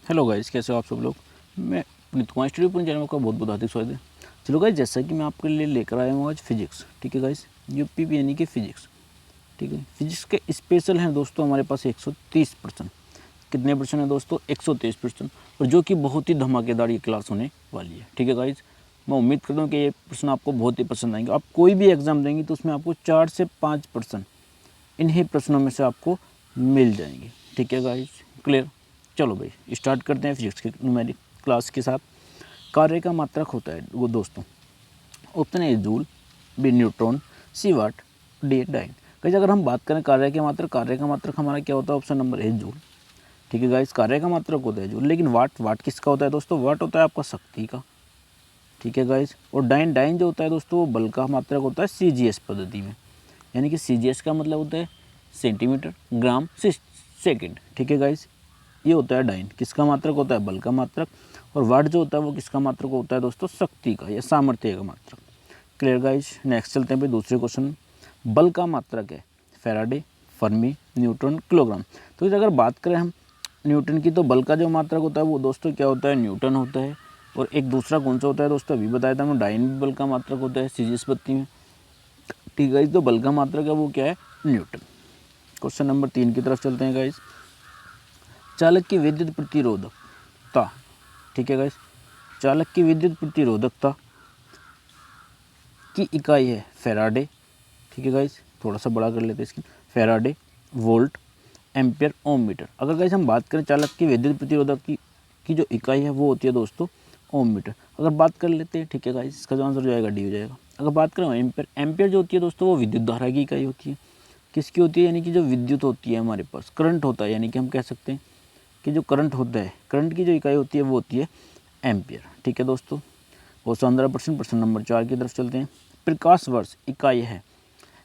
Hello guys, कैसे हो आप सब लोग। मैं Puneet Kumar study point channel का बहुत बहुत हार्दिक स्वागत है। चलो गाइस, जैसा कि मैं आपके लिए लेकर आया हूँ आज फिजिक्स। ठीक है गाइस, यूपीपी यानी कि फिजिक्स। ठीक है, फिजिक्स के स्पेशल हैं दोस्तों हमारे पास 130%। कितने परसेंट है दोस्तों? 130%। और जो कि बहुत ही धमाकेदार ये क्लास होने वाली है। ठीक है गाइज, मैं उम्मीद करता हूँ कि ये प्रश्न आपको बहुत ही पसंद आएंगे। आप कोई भी एग्जाम देंगे तो उसमें आपको 4 से 5% इन्हीं प्रश्नों में से आपको मिल जाएंगे। ठीक है गाइज, क्लियर। चलो भाई स्टार्ट करते हैं फिजिक्स की न्यूमेरिक क्लास के साथ। कार्य का मात्रक होता है वो दोस्तों, option A joule, B neutron, C watt, D dyne. Guys अगर हम बात करें कार्य का मात्रक हमारा क्या होता है? ऑप्शन नंबर ए जूल। ठीक है गाइज, कार्य का मात्रक होता है जूल। लेकिन वाट किसका होता है दोस्तों? वाट होता है आपका शक्ति का। ठीक है गाइज, और डाइन जो होता है दोस्तों वो बल का मात्रक होता है CGS पद्धति में। यानी कि CGS का मतलब होता है सेंटीमीटर, ग्राम, सेकेंड। ठीक है गाइज, ये होता है डाइन, किसका मात्रक होता है? बल का मात्रक। और वाट जो होता है वो किसका मात्रक होता है दोस्तों? शक्ति का या सामर्थ्य का मात्रक। क्लियर गाइज, नेक्स्ट चलते हैं भाई दूसरे क्वेश्चन। बल का मात्रक है फैराडे, फर्मी, न्यूटन, किलोग्राम। तो अगर बात करें हम न्यूटन की, तो बल का जो मात्रक होता है वो दोस्तों क्या होता है? न्यूटन होता है। और एक दूसरा कौन सा होता है दोस्तों? अभी बताया था मैं, डाइन बल का मात्रक होता है CGS पद्धति में। ठीक है, तो बल का मात्रक है वो क्या है? न्यूटन। क्वेश्चन नंबर 3 की तरफ चलते हैं गाइज। चालक की विद्युत प्रतिरोधकता। ठीक है गाइस, चालक की विद्युत प्रतिरोधकता की इकाई है फैराडे। ठीक है गाइस, थोड़ा सा बड़ा कर लेते हैं इसकी। फैराडे, वोल्ट, एम्पियर, ओम मीटर। अगर गाइस हम बात करें चालक की विद्युत प्रतिरोधक की जो इकाई है वो होती है दोस्तों ओम मीटर। अगर बात कर लेते हैं, ठीक है गाइस, इसका जो आंसर हो जाएगा डी हो जाएगा। अगर बात करें एम्पियर जो होती है दोस्तों वो विद्युत धारा की इकाई होती है। किसकी होती है? यानी कि जो विद्युत होती है हमारे पास, करंट होता है, यानी कि हम कह सकते हैं कि जो करंट होता है, करंट की जो इकाई होती है वो होती है एम्पियर। ठीक है दोस्तों, वो 15%। प्रश्न नंबर 4 की तरफ चलते हैं। प्रकाश वर्ष इकाई है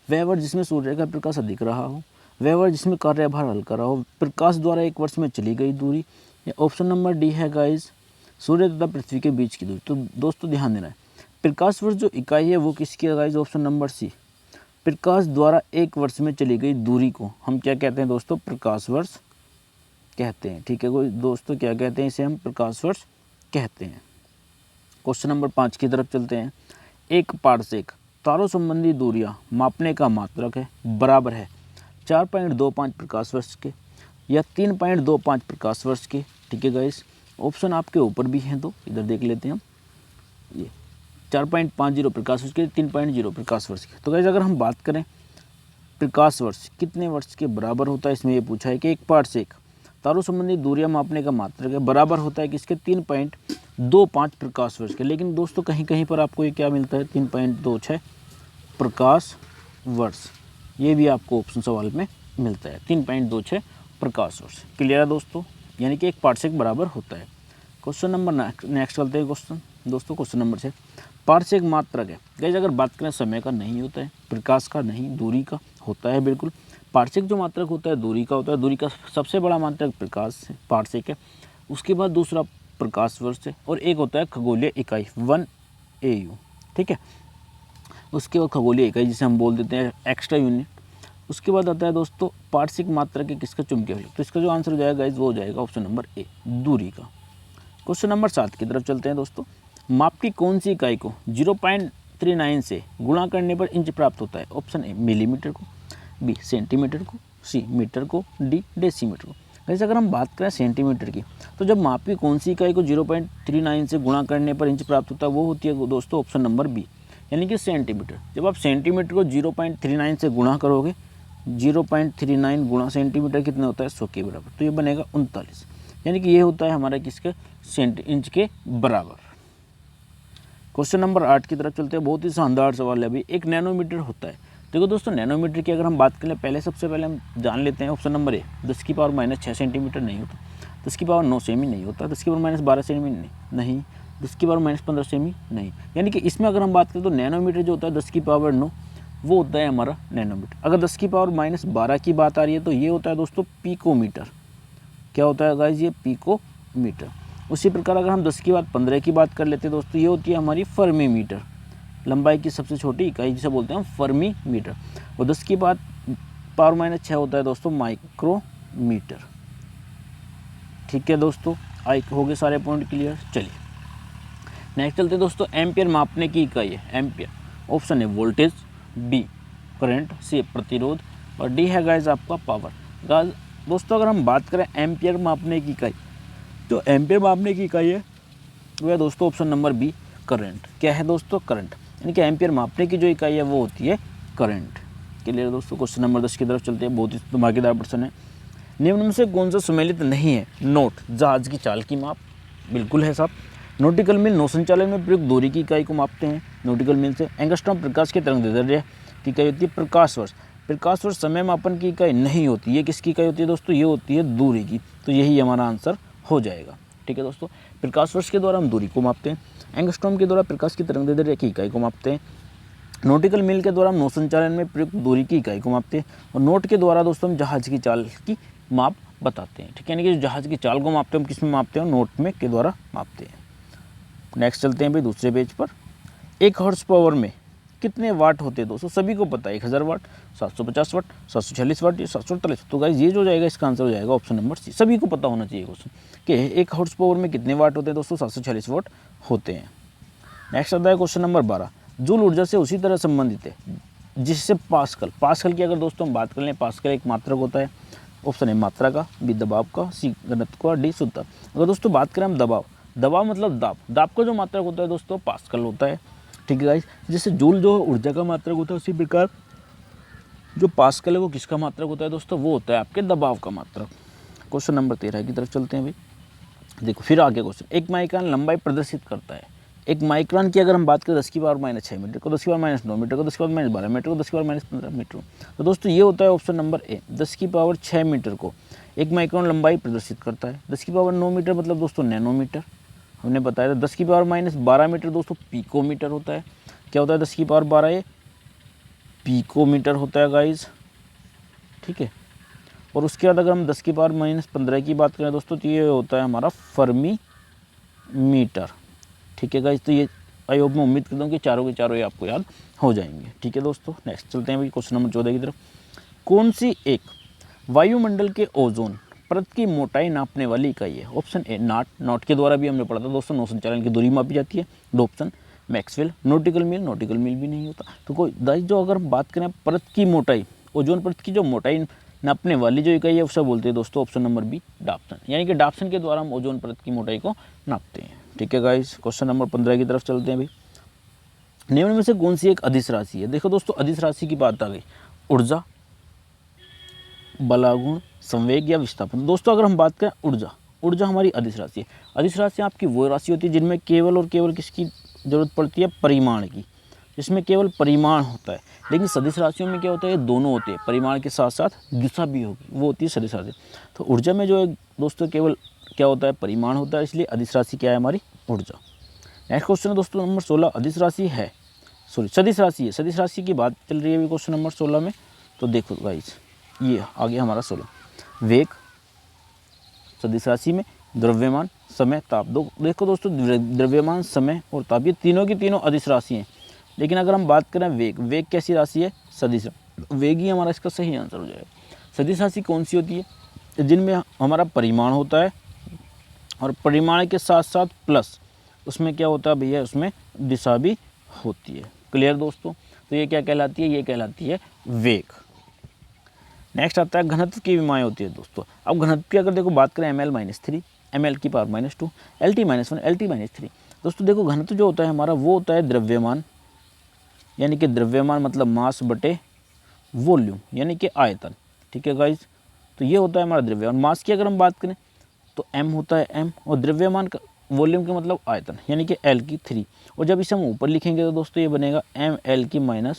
वह वर्ष जिसमें सूर्य का प्रकाश अधिक रहा हो, वह वर्ष जिसमें कार्यभार हल्का रहा हो, प्रकाश द्वारा एक वर्ष में चली गई दूरी। या ऑप्शन नंबर डी है गाइज, सूर्य तथा पृथ्वी के बीच की दूरी। तो दोस्तों ध्यान देना है, प्रकाश वर्ष जो इकाई है वो किसकी है गाइज? ऑप्शन नंबर सी, प्रकाश द्वारा एक वर्ष में चली गई दूरी को हम क्या कहते हैं दोस्तों? प्रकाश वर्ष कहते हैं। ठीक है कोई दोस्तों, क्या कहते हैं इसे? हम प्रकाश वर्ष कहते हैं। क्वेश्चन नंबर 5 की तरफ चलते हैं। एक पारसेक तारों संबंधी दूरियां मापने का मात्रक है बराबर है 4.25 प्रकाश वर्ष के या 3.25 प्रकाश वर्ष के। ठीक है गाइस, ऑप्शन आपके ऊपर भी हैं, तो इधर देख लेते हैं हम। ये 4.50 प्रकाश वर्ष के, 3.0 प्रकाश वर्ष के। तो गाइस अगर हम बात करें प्रकाश वर्ष कितने वर्ष के बराबर होता है, इसमें ये पूछा है कि एक पारसेक तारों संबंधी दूरियां मापने का मात्रक है बराबर होता है किसके? 3.25 प्रकाश वर्ष के। लेकिन दोस्तों कहीं कहीं पर आपको ये क्या मिलता है? 3.26 प्रकाश वर्ष। ये भी आपको ऑप्शन सवाल में मिलता है, 3.26 प्रकाश वर्ष। क्लियर है दोस्तों, यानी कि एक पारसेक बराबर होता है। क्वेश्चन नंबर नेक्स्ट चलते हैं क्वेश्चन दोस्तों। क्वेश्चन नंबर 6, पारसेक मात्रक है गाइस, अगर बात करें समय का नहीं होता है, प्रकाश का नहीं, दूरी का होता है बिल्कुल। पारसेक जो मात्रक होता है दूरी का होता है। दूरी का सबसे बड़ा मात्रक प्रकाश है, पारसेक है। उसके बाद दूसरा प्रकाश वर्ष है, और एक होता है खगोलीय इकाई 1 AU। ठीक है, उसके बाद खगोलीय इकाई जिसे हम बोल देते हैं एक्स्ट्रा यूनिट। उसके बाद आता है दोस्तों पारसेक मात्रक है किसका? चुंबकीय फलक। तो इसका जो आंसर हो जाएगा गाइज वो हो जाएगा ऑप्शन नंबर ए, दूरी का। क्वेश्चन नंबर 7 की तरफ चलते हैं दोस्तों। माप की कौन सी इकाई को 0.39 से गुणा करने पर इंच प्राप्त होता है? ऑप्शन ए मिलीमीटर को, बी सेंटीमीटर को, सी मीटर को, डी डेसीमीटर को। वैसे अगर हम बात करें सेंटीमीटर की, तो जब माप की कौन सी इकाई को 0.39 से गुणा करने पर इंच प्राप्त होता है वो होती है दोस्तों ऑप्शन नंबर बी, यानी कि सेंटीमीटर। जब आप सेंटीमीटर को 0.39 से गुणा करोगे, 0.39 गुणा सेंटीमीटर कितना होता है? 100 के बराबर। तो ये बनेगा 39, यानी कि ये होता है हमारा किसके? इंच के बराबर। क्वेश्चन नंबर 8 की तरफ चलते हैं। बहुत ही शानदार सवाल है अभी। एक नैनोमीटर होता है। देखो दोस्तों, नैनोमीटर की अगर हम बात करें सबसे पहले हम जान लेते हैं ऑप्शन नंबर ए, 10⁻⁻6 सेंटीमीटर नहीं होता, 10⁻9 सेमी नहीं होता, 10⁻12 सेमी नहीं, 10⁻15 सेमी नहीं। यानी कि इसमें अगर हम बात करें तो नैनोमीटर जो होता है 10⁻9 वो होता है हमारा नैनोमीटर। अगर 10⁻12 की बात आ रही है तो ये होता है दोस्तों पिकोमीटर। क्या होता है गाइज? ये पिकोमीटर। उसी प्रकार अगर हम 10⁻15 की बात कर लेते हैं दोस्तों, ये होती है हमारी फर्मी मीटर। लंबाई की सबसे छोटी इकाई जिसे बोलते हैं हम फर्मी मीटर। और 10⁻⁻6 होता है दोस्तों माइक्रोमीटर। ठीक है दोस्तों, आई हो गए सारे पॉइंट क्लियर। चलिए नेक्स्ट चलते हैं दोस्तों, एम्पियर मापने की इकाई है एम्पियर। ऑप्शन है वोल्टेज, बी करंट, सी प्रतिरोध और डी है गाइज आपका पावर। गाइज दोस्तों अगर हम बात करें एम्पियर मापने की इकाई, तो एम्पियर मापने की इकाई है वह दोस्तों ऑप्शन नंबर बी करंट। क्या है दोस्तों? करंट। यानी कि एम्पियर मापने की जो इकाई है वो होती है करंट। क्लियर दोस्तों। क्वेश्चन नंबर 10 की तरफ चलते हैं, बहुत ही धमाकेदार प्रश्न है। निम्न में से कौन सा सुमेलित नहीं है? नोट जहाज की चाल की माप, बिल्कुल है साहब। नॉटिकल मील नौ संचालन में प्रयुक्त दूरी की इकाई को मापते हैं नॉटिकल मील से। एंगस्ट्रॉम प्रकाश के तरंगदैर्ध्य की इकाई होती है प्रकाश वर्ष। प्रकाश वर्ष समय मापन की इकाई नहीं होती, ये किसकी इकाई होती है दोस्तों? ये होती है दूरी की। तो यही हमारा आंसर हो जाएगा। ठीक है दोस्तों, प्रकाश वर्ष के द्वारा हम दूरी को मापते हैं, एंगस्ट्रॉम के द्वारा प्रकाश की तरंगदैर्ध्य की इकाई को मापते हैं, नॉटिकल मील के द्वारा हम नौ संचालन में प्रयुक्त दूरी की इकाई को मापते हैं और नोट के द्वारा दोस्तों हम जहाज की चाल की माप बताते हैं। ठीक है, यानी कि जहाज की चाल को मापते हैं हम किस में मापते हैं? नोट में के द्वारा मापते हैं। नेक्स्ट चलते हैं भाई दूसरे पेज पर। 1 हॉर्स पावर में कितने वाट होते हैं दोस्तों? सभी को पता है 1000 वाट, 750 वाट, 746 वाट या 748। तो गाइस ये जो जाएगा इसका आंसर हो जाएगा ऑप्शन नंबर सी। सभी को पता होना चाहिए क्वेश्चन कि 1 हॉर्स पावर में कितने वाट होते हैं दोस्तों? 746 वाट होते हैं। नेक्स्ट आता है क्वेश्चन नंबर 12। जूल ऊर्जा से उसी तरह संबंधित है जिससे पास्कल। पास्कल की अगर दोस्तों हम बात कर लें, पास्कल एक मात्रक होता है। ऑप्शन है मात्रा का, बी दबाव का, सी घनत्व का, डी शुद्धता। अगर दोस्तों बात करें हम दबाव, दबाव मतलब दाब, दाब का जो मात्रक होता है दोस्तों पास्कल होता है। ठीक है गाइस, जैसे जूल जो ऊर्जा का मात्रक होता है उसी प्रकार जो पास्कल है वो किसका मात्रक होता है दोस्तों? वो होता है आपके दबाव का मात्रक। क्वेश्चन नंबर 13 की तरफ चलते हैं भाई। देखो फिर आगे क्वेश्चन, 1 माइक्रोन लंबाई प्रदर्शित करता है। 1 माइक्रोन की अगर हम बात करें 10 की पावर -6 मीटर को, 10 की पावर -9 मीटर को, 10 की पावर -12 मीटर को, 10 की पावर -15 मीटर को। तो दोस्तों ये होता है ऑप्शन नंबर ए, 10 की पावर 6 मीटर को 1 माइक्रोन लंबाई प्रदर्शित करता है। 10 की पावर 9 मीटर मतलब दोस्तों नैनोमीटर हमने बताया था। 10 की पावर -12 मीटर दोस्तों पिकोमीटर होता है। क्या होता है 10 की पावर 12? ये पिकोमीटर होता है गाइज। ठीक है, और उसके बाद अगर हम 10 की पावर -15 की बात करें दोस्तों तो ये होता है हमारा फर्मी मीटर। ठीक है गाइज, तो ये आई होप मैं उम्मीद करता हूँ कि चारों के चारों ये आपको याद हो जाएंगे। ठीक है दोस्तों, नेक्स्ट चलते हैं भाई क्वेश्चन नंबर 14 की तरफ। कौन सी एक वायुमंडल के ओजोन परत की मोटाई नापने वाली इकाई है? ऑप्शन ए नॉट, नॉट के द्वारा भी हमने पढ़ा था दोस्तों नौ संचालन की दूरी मापी जाती है। दो ऑप्शन मैक्सवेल, नॉटिकल मील, नॉटिकल मील भी नहीं होता। तो कोई दाई जो अगर हम बात करें परत की मोटाई, ओजोन परत की जो मोटाई नापने वाली जो इकाई है उसे बोलते हैं दोस्तों ऑप्शन नंबर बी डाप्सन। यानी कि डाप्सन के द्वारा हम ओजोन परत की मोटाई को नापते हैं। ठीक है गाइस, क्वेश्चन नंबर 15 की तरफ चलते हैं भाई। निम्न में से कौन सी एक अदिश राशि है? देखो दोस्तों अदिश राशि की बात आ गई, ऊर्जा, बलागुण, संवेग या विस्थापन। दोस्तों अगर हम बात करें ऊर्जा, ऊर्जा हमारी अदिश राशि है। अदिश राशि आपकी वो राशि होती है जिनमें केवल और केवल किसकी जरूरत पड़ती है? परिमाण की, जिसमें केवल परिमाण होता है। लेकिन सदिश राशियों में क्या होता है? ये दोनों होते हैं, परिमाण के साथ साथ दिशा भी होगी, वो होती है सदिश राशि। तो ऊर्जा में जो है दोस्तों केवल क्या होता है? परिमाण होता है, इसलिए अदिश राशि क्या है? हमारी ऊर्जा। नेक्स्ट क्वेश्चन है दोस्तों नंबर 16, अदिश राशि है सदिश राशि है। सदिश राशि की बात चल रही है अभी क्वेश्चन नंबर 16 में। तो देखो गाइस ये आगे हमारा 16, वेग सदिश राशि में, द्रव्यमान, समय, ताप। देखो दोस्तों द्रव्यमान, समय और ताप ये तीनों की तीनों अदिश राशि हैं। लेकिन अगर हम बात करें वेग, वेग कैसी राशि है? सदिश। वेग ही हमारा इसका सही आंसर हो जाएगा। सदिश राशि कौन सी होती है? जिनमें हमारा परिमाण होता है और परिमाण के साथ साथ प्लस उसमें क्या होता है भैया? उसमें दिशा भी होती है। क्लियर दोस्तों? तो ये क्या कहलाती है? ये कहलाती है वेग। नेक्स्ट आता है घनत्व की विमाएँ होती है दोस्तों। अब घनत्व की अगर देखो बात करें ml-3, ml की पावर -2, LT-1, LT-3। दोस्तों देखो घनत्व जो होता है हमारा वो होता है द्रव्यमान, यानी कि द्रव्यमान मतलब मास बटे वॉल्यूम यानी कि आयतन। ठीक है गाइज, तो ये होता है हमारा द्रव्यमान। मास की अगर हम बात करें तो m होता है m, और द्रव्यमान का वॉल्यूम का मतलब आयतन यानी कि L-3। और जब इसे हम ऊपर लिखेंगे तो दोस्तों ये बनेगा ml-3।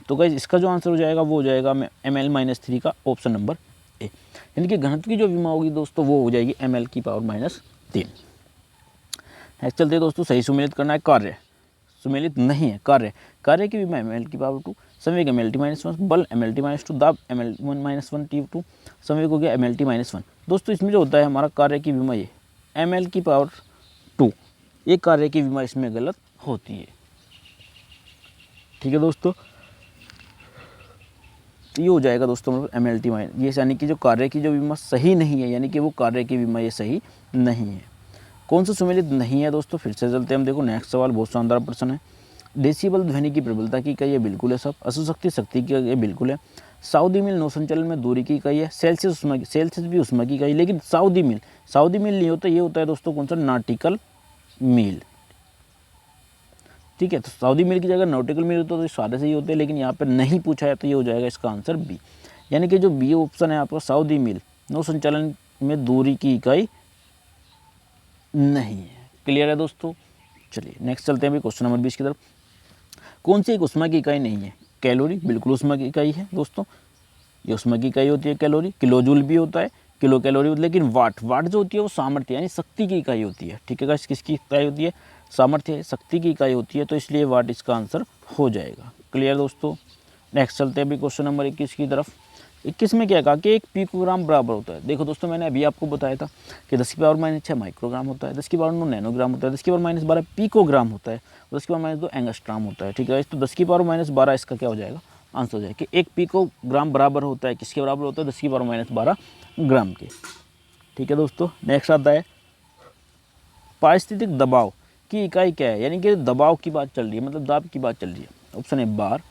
तो गाइज इसका जो आंसर हो जाएगा वो हो जाएगा ml-3 का ऑप्शन नंबर ए। यानी कि घनत्व की जो विमा होगी दोस्तों वो हो जाएगी ml की पावर -3। नेक्स्ट चलते हैं दोस्तों, सही सुमेलित करना है कार्य, सुमेलित नहीं है कार्य। कार्य की विमा ml की पावर 2, संवेग mlt-1, बल mlt-2, दाब ml1 T2, संवेग हो गया mlt-1। दोस्तों इसमें जो होता है हमारा कार्य की विमा ये ml की पावर 2, ये कार्य की विमा इसमें गलत होती है। ठीक है दोस्तों, तो ये हो जाएगा दोस्तों MLT माइनस, ये यानी कि जो कार्य की जो विमा सही नहीं है, यानी कि वो कार्य की विमा ये सही नहीं है। कौन सा सुमेलित नहीं है दोस्तों, फिर से चलते हैं हम। देखो नेक्स्ट सवाल बहुत शानदार प्रश्न है। डेसिबल ध्वनि की प्रबलता की इकाई है, बिल्कुल है सब। अशुशक्ति शक्ति की ये बिल्कुल है। सऊदी मील नौ संचालन में दूरी की इकाई है। सेल्सियस उष्मा, सेल्सियस भी उष्मा की इकाई, लेकिन सऊदी मील नहीं होता, ये होता है दोस्तों कौन सा, नॉटिकल मील। ठीक है, तो सऊदी मील की जगह नॉटिकल मील होता तो सारे से ही होते हैं, लेकिन यहाँ पर नहीं पूछा है, तो ये हो जाएगा इसका आंसर बी। यानी कि जो बी ऑप्शन है आपका, सऊदी मील नौ संचालन में दूरी की इकाई नहीं है। क्लियर है दोस्तों। चलिए नेक्स्ट चलते हैं अभी क्वेश्चन नंबर 20 की तरफ। कौन सी एक उष्मा की इकाई नहीं है? कैलोरी, बिल्कुल उष्मा की इकाई है दोस्तों, ये उष्मा की इकाई होती है कैलोरी। किलो जूल भी होता है, किलो कैलोरी, लेकिन वाट जो होती है वो सामर्थ्य यानी शक्ति की इकाई होती है। ठीक है गाइस, किसकी इकाई होती है? सामर्थ्य, शक्ति की इकाई होती है, तो इसलिए वाट इसका आंसर हो जाएगा। क्लियर दोस्तों। नेक्स्ट चलते हैं अभी क्वेश्चन नंबर 21 की तरफ। 21 में क्या कहा कि 1 पिकोग्राम बराबर होता है। देखो दोस्तों, मैंने अभी आपको बताया था कि 10 की पावर -6 माइक्रोग्राम होता है, 10 की पावर 9 नैनोग्राम होता है, 10 की पावर -12 पिकोग्राम होता है, 10 की पावर -2 एंगस्ट्राम होता है। ठीक है, तो 10 की पावर -12 इसका क्या हो जाएगा, आंसर हो जाएगा कि 1 पिकोग्राम बराबर होता है, किसके बराबर होता है? 10 की पावर -12 ग्राम के। ठीक है दोस्तों। नेक्स्ट आता है पारिस्थितिक दबाव की इकाई क्या है, यानी कि दबाव की बात चल रही है, मतलब दाब की बात चल रही है। Option A bar,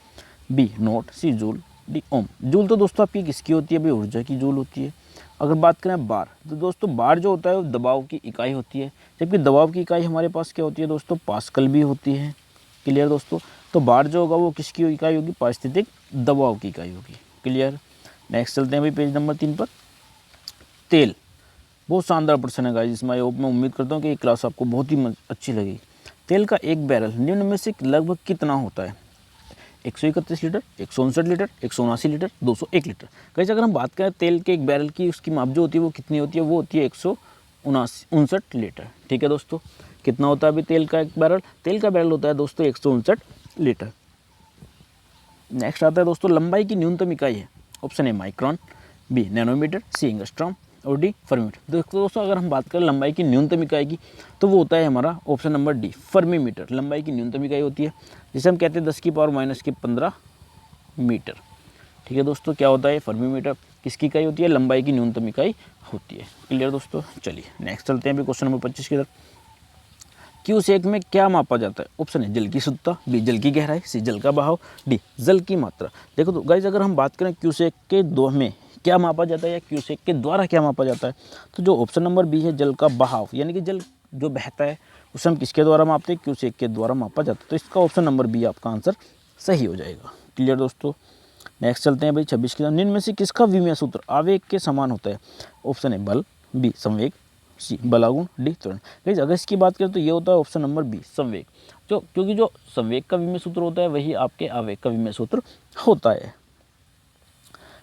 B note, C joule, D ohm. Joule तो दोस्तों आपकी किसकी होती है? भाई ऊर्जा की जूल होती है। अगर बात करें बार, तो दोस्तों बार जो होता है वो दबाव की इकाई होती है, जबकि दबाव की इकाई हमारे पास क्या होती है दोस्तों? पास्कल भी होती है। क्लियर दोस्तों। तो बार जो होगा वो किसकी इकाई होगी? पारिस्थितिक दबाव की इकाई होगी। क्लियर। नेक्स्ट चलते हैं भाई पेज नंबर 3 पर। तेल, बहुत शानदार प्रश्न है गाइस, इसमें मैं उम्मीद करता हूँ कि ये क्लास आपको बहुत ही अच्छी लगी। तेल का एक बैरल निम्न में से लगभग कितना होता है? 131 litre, 159 litre, 179 litre, 201 litre. Guys अगर हम बात करें तेल के एक बैरल की, उसकी माप जो होती है वो कितनी होती है? वो होती है 159 लीटर। ठीक है दोस्तों। कितना होता है अभी तेल का एक बैरल? तेल का बैरल होता है दोस्तों 159 लीटर। नेक्स्ट आता है दोस्तों लंबाई की न्यूनतम इकाई है। Option A micron, B nanometre, C angstrom और डी फर्मीमीटर। दोस्तों अगर हम बात करें लंबाई की न्यूनतम इकाई की, तो वो होता है हमारा ऑप्शन नंबर डी फर्मीमीटर। लंबाई की न्यूनतम इकाई होती है, जिसे हम कहते हैं 10 की पावर -15 मीटर। ठीक है दोस्तों, क्या होता है फर्मीमीटर? किसकी इकाई होती है? लंबाई की न्यूनतम इकाई होती है। क्लियर दोस्तों। चलिए नेक्स्ट चलते हैं अभी क्वेश्चन नंबर 25 की तरफ। क्यूसेक में क्या मापा जाता है? ऑप्शन है जल की शुद्धता, बी जल की गहराई, सी जल का बहाव, डी जल की मात्रा। देखो तो गाइज अगर हम बात करें क्यूसेक के दो में क्या मापा जाता है या क्यूसेक के द्वारा क्या मापा जाता है, तो जो ऑप्शन नंबर बी है जल का बहाव, यानी कि जल जो बहता है उसे हम किसके द्वारा मापते हैं? क्यूसेक के द्वारा मापा जाता है। तो इसका ऑप्शन नंबर बी आपका आंसर सही हो जाएगा। क्लियर दोस्तों। नेक्स्ट चलते हैं भाई 26 की तरफ। निम्न में से किसका विमेय सूत्र आवेग के समान होता है? ऑप्शन है बल, बी संवेग, सी बलागुण, डी त्वरण। गाइस अगर इसकी बात करें तो ये होता है ऑप्शन नंबर बी संवेग। तो क्योंकि जो संवेग का विमेय सूत्र होता है वही आपके आवेग का विमेय सूत्र होता है।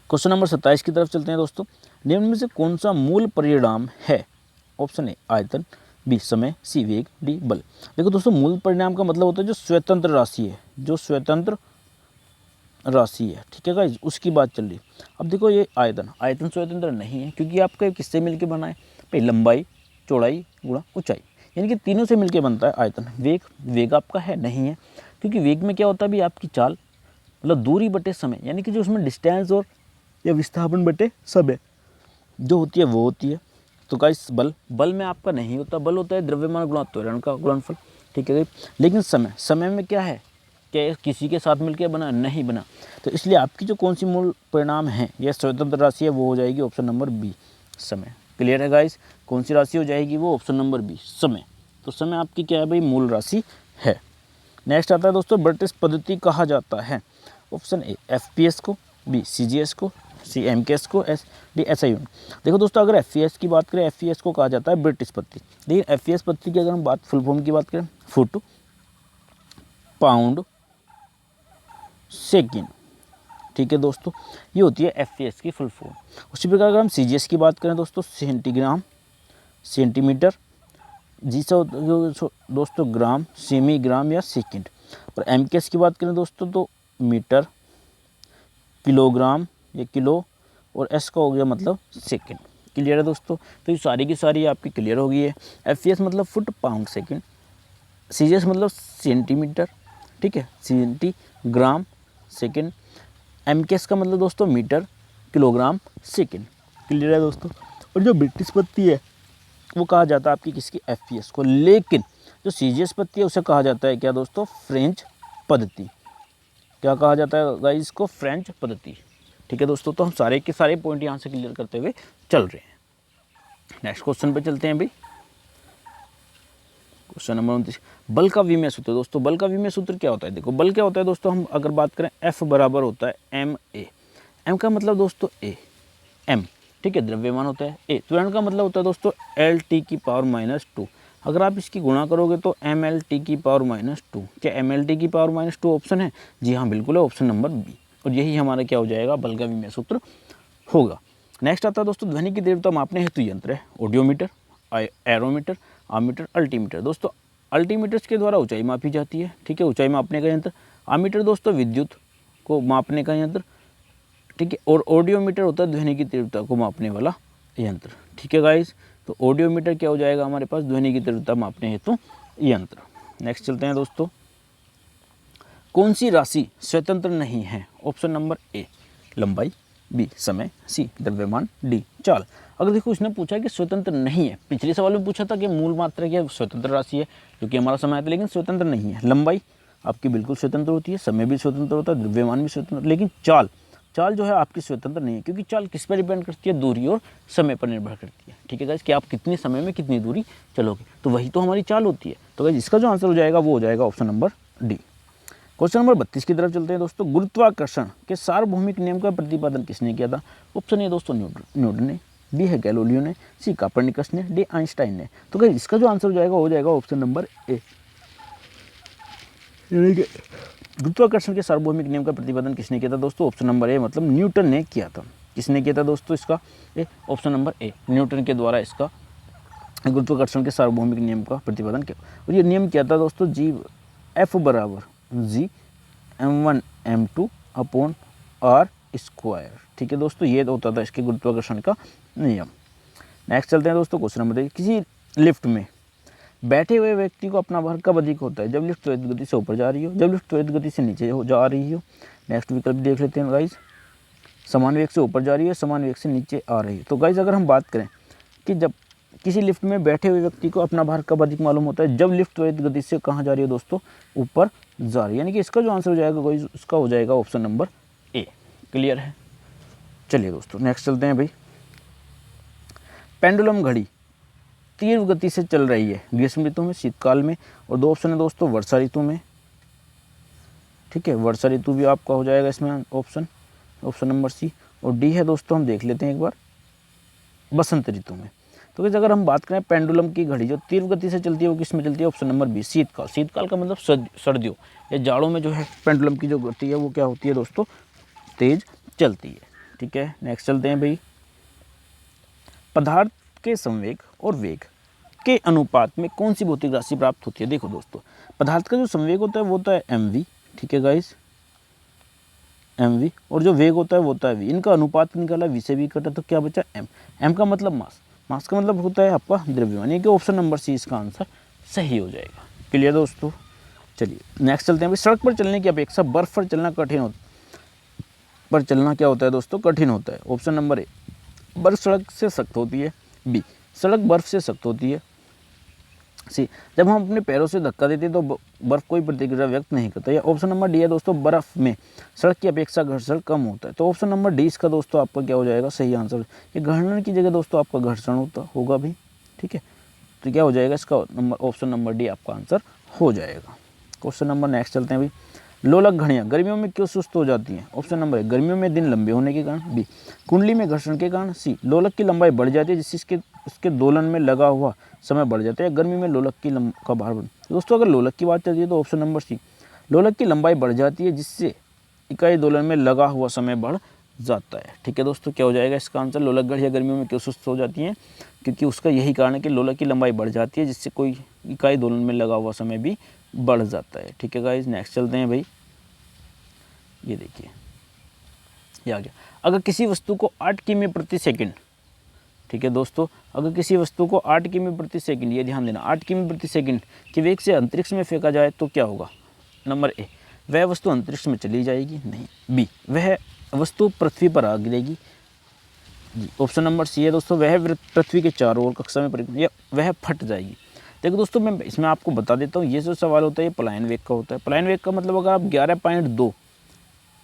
क्वेश्चन नंबर 27 की तरफ चलते हैं दोस्तों। निम्न में से कौन सा मूल परिणाम है? ऑप्शन ए आयतन, बी समय, सी वेग, डी बल। देखो दोस्तों मूल परिणाम का मतलब होता है जो स्वतंत्र राशि है, जो स्वतंत्र राशि है। ठीक है गाइस, उसकी बात चल रही है। अब देखो ये आयतन स्वतंत्र नहीं है, क्योंकि आपका किससे मिलकर बना है? भाई लंबाई, चौड़ाई गुणा ऊंचाई, यानी कि तीनों से मिलकर बनता है आयतन। वेग आपका है नहीं है, क्योंकि वेग में क्या होता है भी आपकी चाल मतलब दूरी बटे समय, यानी कि जो उसमें डिस्टेंस और या विस्थापन बटे समय जो होती है वो होती है। तो गाइस बल में आपका नहीं होता, बल होता है द्रव्यमान गुणा त्वरण का गुणनफल। ठीक है, लेकिन समय में क्या है? क्या किसी के साथ मिलकर बना? नहीं बना। तो इसलिए आपकी जो कौन सी मूल परिणाम है यह स्वतंत्र राशि है, वो हो जाएगी ऑप्शन नंबर बी समय। क्लियर है गाइस, कौन सी राशि हो जाएगी? वो ऑप्शन नंबर बी समय। तो समय आपकी क्या है भाई? मूल राशि है। नेक्स्ट आता है दोस्तों ब्रिटिश पद्धति कहा जाता है। ऑप्शन ए एफपीएस को, बी सीजीएस को, सी एमकेएस को, डी एसआई यूनिट। देखो दोस्तों अगर एफपीएस की बात करें, एफपीएस को कहा जाता है ब्रिटिश पद्धति। लेकिन एफपीएस पद्धति की अगर हम बात फुल फॉर्म की बात करें, फुट पाउंड सेकेंड। ठीक है दोस्तों, ये होती है एफपीएस की फुल फॉर्म। उसी प्रकार अगर हम सीजीएस की बात करें दोस्तों, सेंटीग्राम, सेंटीमीटर, जी सौ दोस्तों ग्राम, सेमी ग्राम या सेकंड। और एमकेएस की बात करें दोस्तों तो मीटर, किलोग्राम या किलो, और एस का हो गया मतलब सेकंड। क्लियर है दोस्तों। तो ये सारी की सारी आपकी क्लियर हो गई है। एफपीएस मतलब फुट पाउंड सेकंड, सीजीएस मतलब सेंटीमीटर, ठीक है, सेंटीग्राम सेकंड, MKS का मतलब दोस्तों मीटर किलोग्राम सेकेंड। क्लियर है दोस्तों। और जो ब्रिटिश पद्धति है वो कहा जाता है आपकी किसकी, FPS को। लेकिन जो CGS पद्धति है उसे कहा जाता है क्या दोस्तों, फ्रेंच पद्धति। क्या कहा जाता है गाइस इसको, फ्रेंच पद्धति। ठीक है दोस्तों, तो हम सारे के सारे पॉइंट यहाँ से क्लियर करते हुए चल रहे हैं। नेक्स्ट क्वेश्चन पे चलते हैं भाई। क्वेश्चन नंबर 29, बल का विमेय सूत्र। दोस्तों बल का विमेय सूत्र क्या होता है, देखो बल क्या होता है दोस्तों, हम अगर बात करें F बराबर होता है ma। m का मतलब दोस्तों a, m ठीक है, द्रव्यमान होता है a। त्वरण का मतलब होता है दोस्तों L(T)⁻²। अगर आप इसकी गुणा करोगे तो mL(T)⁻²। क्या mL(T)⁻² ऑप्शन है, जी हाँ बिल्कुल है, ऑप्शन नंबर बी। और यही हमारा क्या हो जाएगा, बल का विमेय सूत्र होगा। नेक्स्ट आता है दोस्तों ध्वनि की तीव्रता मापने हेतु यंत्र है, ऑडियोमीटर, एरोमीटर, आमीटर, अल्टीमीटर। दोस्तों अल्टीमीटर्स के द्वारा ऊंचाई मापी जाती है, ठीक है, ऊंचाई मापने का यंत्र। आमीटर दोस्तों विद्युत को मापने का यंत्र, ठीक है। और ऑडियोमीटर होता है ध्वनि की तीव्रता को मापने वाला यंत्र, ठीक है गाइस। तो ऑडियोमीटर क्या हो जाएगा हमारे पास, ध्वनि की तीव्रता मापने हेतु यंत्र। नेक्स्ट चलते हैं दोस्तों, कौन सी राशि स्वतंत्र नहीं है, ऑप्शन नंबर ए लंबाई, बी समय, सी द्रव्यमान, डी चाल। अगर देखो इसने पूछा कि स्वतंत्र नहीं है, पिछले सवाल में पूछा था कि मूल मात्रा क्या स्वतंत्र राशि है जो कि हमारा समय है, लेकिन स्वतंत्र नहीं है। लंबाई आपकी बिल्कुल स्वतंत्र होती है, समय भी स्वतंत्र होता है, द्रव्यमान भी स्वतंत्र, लेकिन चाल जो है आपकी स्वतंत्र नहीं है, क्योंकि चाल किस पर डिपेंड करती है, दूरी और समय पर निर्भर करती है। ठीक है गाइस, कि आप कितने समय में कितनी दूरी चलोगे, तो वही तो हमारी चाल होती है। तो गाइस इसका जो आंसर हो जाएगा वो हो जाएगा option number D. Question number 32 की तरफ चलते हैं दोस्तों, गुरुत्वाकर्षण के सार्वभौमिक नियम का प्रतिपादन किसने किया था। ऑप्शन ए दोस्तों न्यूटन ने, बी है गैलीलियो ने, सी कोपर्निकस ने, डी आइंस्टाइन ने। तो गाइस इसका जो आंसर हो जाएगा ऑप्शन नंबर ए। गुरुत्वाकर्षण के सार्वभौमिक नियम का प्रतिपादन किसने किया था दोस्तों, ऑप्शन नंबर ए मतलब न्यूटन ने किया था। किसने किया था दोस्तों इसका, A option number A, Newton के द्वारा इसका गुरुत्वाकर्षण के सार्वभौमिक नियम का प्रतिपादन किया। और ये नियम क्या था दोस्तों, जी F बराबर जी m1 m2 upon r square. ठीक है दोस्तों, ये होता था इसके गुरुत्वाकर्षण का नियम। नेक्स्ट चलते हैं दोस्तों, क्वेश्चन नंबर 3, किसी लिफ्ट में बैठे हुए व्यक्ति को अपना भार कब अधिक होता है, जब लिफ्ट त्वरित गति से ऊपर जा रही हो, जब लिफ्ट त्वरित गति से नीचे जा रही हो। नेक्स्ट विकल्प देख लेते हैं गाइज, समान वेग से ऊपर जा रही है, समान वेग से नीचे आ रही है। तो गाइज अगर हम बात करें कि जब किसी लिफ्ट में बैठे हुए व्यक्ति को अपना भार कब अधिक मालूम होता है, जब लिफ्ट त्वरित गति से कहाँ जा रही है दोस्तों, ऊपर जा रही है। यानी कि इसका जो आंसर हो जाएगा गाइज, उसका हो जाएगा ऑप्शन नंबर ए। क्लियर है। चलिए दोस्तों नेक्स्ट चलते हैं भाई, पेंडुलम घड़ी तीव्र गति से चल रही है ग्रीष्म ऋतु में, शीतकाल में, और दो ऑप्शन है दोस्तों वर्षा ऋतु में। ठीक है, वर्षा ऋतु भी आपका हो जाएगा इसमें ऑप्शन नंबर सी। और डी है दोस्तों, हम देख लेते हैं एक बार, बसंत ऋतु में। तो अगर हम बात करें पेंडुलम की घड़ी जो तीव्र गति से चलती है वो किस में चलती है, ऑप्शन नंबर बी शीतकाल। शीतकाल का मतलब सर्दियों या जाड़ों में जो है पेंडुलम की जो गति है वो क्या होती है दोस्तों, तेज चलती है। ठीक है, नेक्स्ट चलते हैं भाई, पदार्थ के संवेग और वेग के अनुपात में कौन सी भौतिक राशि प्राप्त होती है। देखो दोस्तों, पदार्थ का जो संवेग होता है वो होता है mv, ठीक है गाइस mv, और जो वेग होता है वो होता है v। इनका अनुपात निकाला, v से v कटा तो क्या बचा m। m का मतलब मास का मतलब होता है आपका द्रव्यमान, यानी कि ऑप्शन नंबर सी इसका आंसर सही हो जाएगा। क्लियर दोस्तों। चलिए नेक्स्ट चलते हैं भाई, सड़क पर चलने की अपेक्षा बर्फ पर चलना क्या होता है दोस्तों, कठिन होता है। ऑप्शन नंबर ए, बर्फ सड़क से सख्त होती है, बी सड़क बर्फ से सख्त होती है, सी जब हम अपने पैरों से धक्का देते हैं तो बर्फ कोई प्रतिक्रिया व्यक्त नहीं करता, या ऑप्शन नंबर डी है दोस्तों, बर्फ में सड़क की अपेक्षा घर्षण कम होता है। तो ऑप्शन नंबर डी इसका दोस्तों आपका क्या हो जाएगा सही आंसर। ये घर्षण की जगह दोस्तों आपका घर्षण होगा भी। ठीक है, तो क्या हो जाएगा इसका ऑप्शन नंबर डी आपका आंसर हो जाएगा। क्वेश्चन नंबर नेक्स्ट चलते हैं भाई, लोलक घड़ियाँ गर्मियों में क्यों सुस्त हो जाती हैं। ऑप्शन नंबर ए, गर्मियों में दिन लंबे होने के कारण, बी कुंडली में घर्षण के कारण, सी लोलक की लंबाई बढ़ जाती है जिससे उसके दोलन में लगा हुआ समय बढ़ जाता है, या गर्मी में लोलक की का भार बढ़। दोस्तों अगर लोलक की बात चलती है तो ऑप्शन नंबर सी, लोलक की लंबाई बढ़ जाती है जिससे इकाई दोलन में लगा हुआ समय बढ़ जाता है। ठीक है दोस्तों, क्या हो जाएगा इसका आंसर, लोलक घड़ियाँ गर्मियों में क्यों सुस्त हो जाती हैं, क्योंकि उसका यही कारण है कि लोलक की लंबाई बढ़ जाती है जिससे कोई इकाई दोलन में लगा हुआ समय भी बढ़ जाता है। ठीक है गाइस, नेक्स्ट चलते हैं भाई, ये देखिए ये आ गया, अगर किसी वस्तु को 8 किमी प्रति सेकंड, ठीक है दोस्तों, अगर किसी वस्तु को 8 किमी प्रति सेकंड, ये ध्यान देना, 8 किमी प्रति सेकंड के वेग से अंतरिक्ष में फेंका जाए तो क्या होगा। नंबर ए, वह वस्तु अंतरिक्ष में चली जाएगी, नहीं। बी, वह वस्तु पृथ्वी पर आ गिरेगी। जी ऑप्शन नंबर सी है दोस्तों, वह पृथ्वी के चारों ओर कक्षा में परिक्रमा या वह फट जाएगी। देखो दोस्तों, मैं इसमें आपको बता देता हूँ, ये जो सवाल होता है ये पलायन वेग का होता है। पलायन वेग का मतलब अगर आप 11.2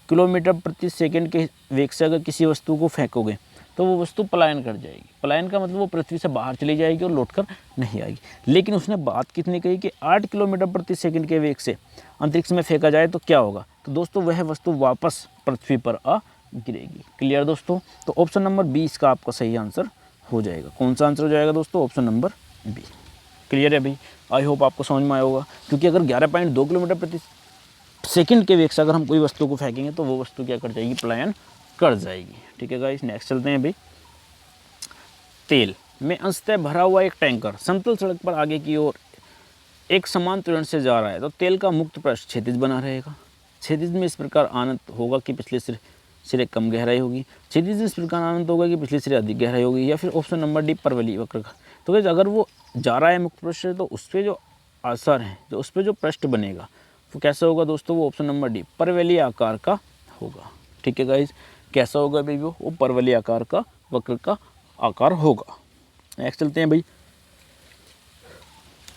किलोमीटर प्रति सेकंड के वेग से अगर किसी वस्तु को फेंकोगे तो वो वस्तु पलायन कर जाएगी। पलायन का मतलब वो पृथ्वी से बाहर चली जाएगी और लौटकर नहीं आएगी। लेकिन उसने बात कितनी कही कि 8 किलोमीटर प्रति सेकंड के वेग से अंतरिक्ष में फेंका जाए तो क्या होगा, तो दोस्तों वह वस्तु वापस पृथ्वी पर आ गिरेगी। क्लियर दोस्तों, तो ऑप्शन नंबर बी इसका आपका सही आंसर हो जाएगा। कौन सा आंसर हो जाएगा दोस्तों, ऑप्शन नंबर बी। क्लियर है भाई, आई होप आपको समझ में आया होगा। क्योंकि अगर 11.2 किलोमीटर प्रति सेकंड के वेग से अगर हम कोई वस्तु को फेंकेंगे तो वो वस्तु क्या कर जाएगी, पलायन कर जाएगी। ठीक है गाइस, नेक्स्ट चलते हैं भाई। तेल में अंशतः भरा हुआ एक टैंकर समतल सड़क पर आगे की ओर एक समान त्वरण से जा रहा है तो तेल का मुक्त पृष्ठ क्षैतिज बना रहेगा। क्षैतिज में इस प्रकार आनत होगा कि पिछले सिरे कम गहराई होगी, क्षैतिज में इस प्रकार आनत होगा कि पिछले सिरे अधिक गहराई होगी, या फिर ऑप्शन नंबर डी परवलयी वक्र का। तो गाइस अगर वो जा रहा है मुक्त पृष्ठ से तो उस पर जो आसार है, जो उस पर जो पृष्ठ बनेगा वो कैसा होगा दोस्तों, वो ऑप्शन नंबर डी परवलयी आकार का होगा। ठीक है गाइस, कैसा होगा भाई, वो परवलयी आकार का वक्र का आकार होगा। नेक्स्ट चलते हैं भाई।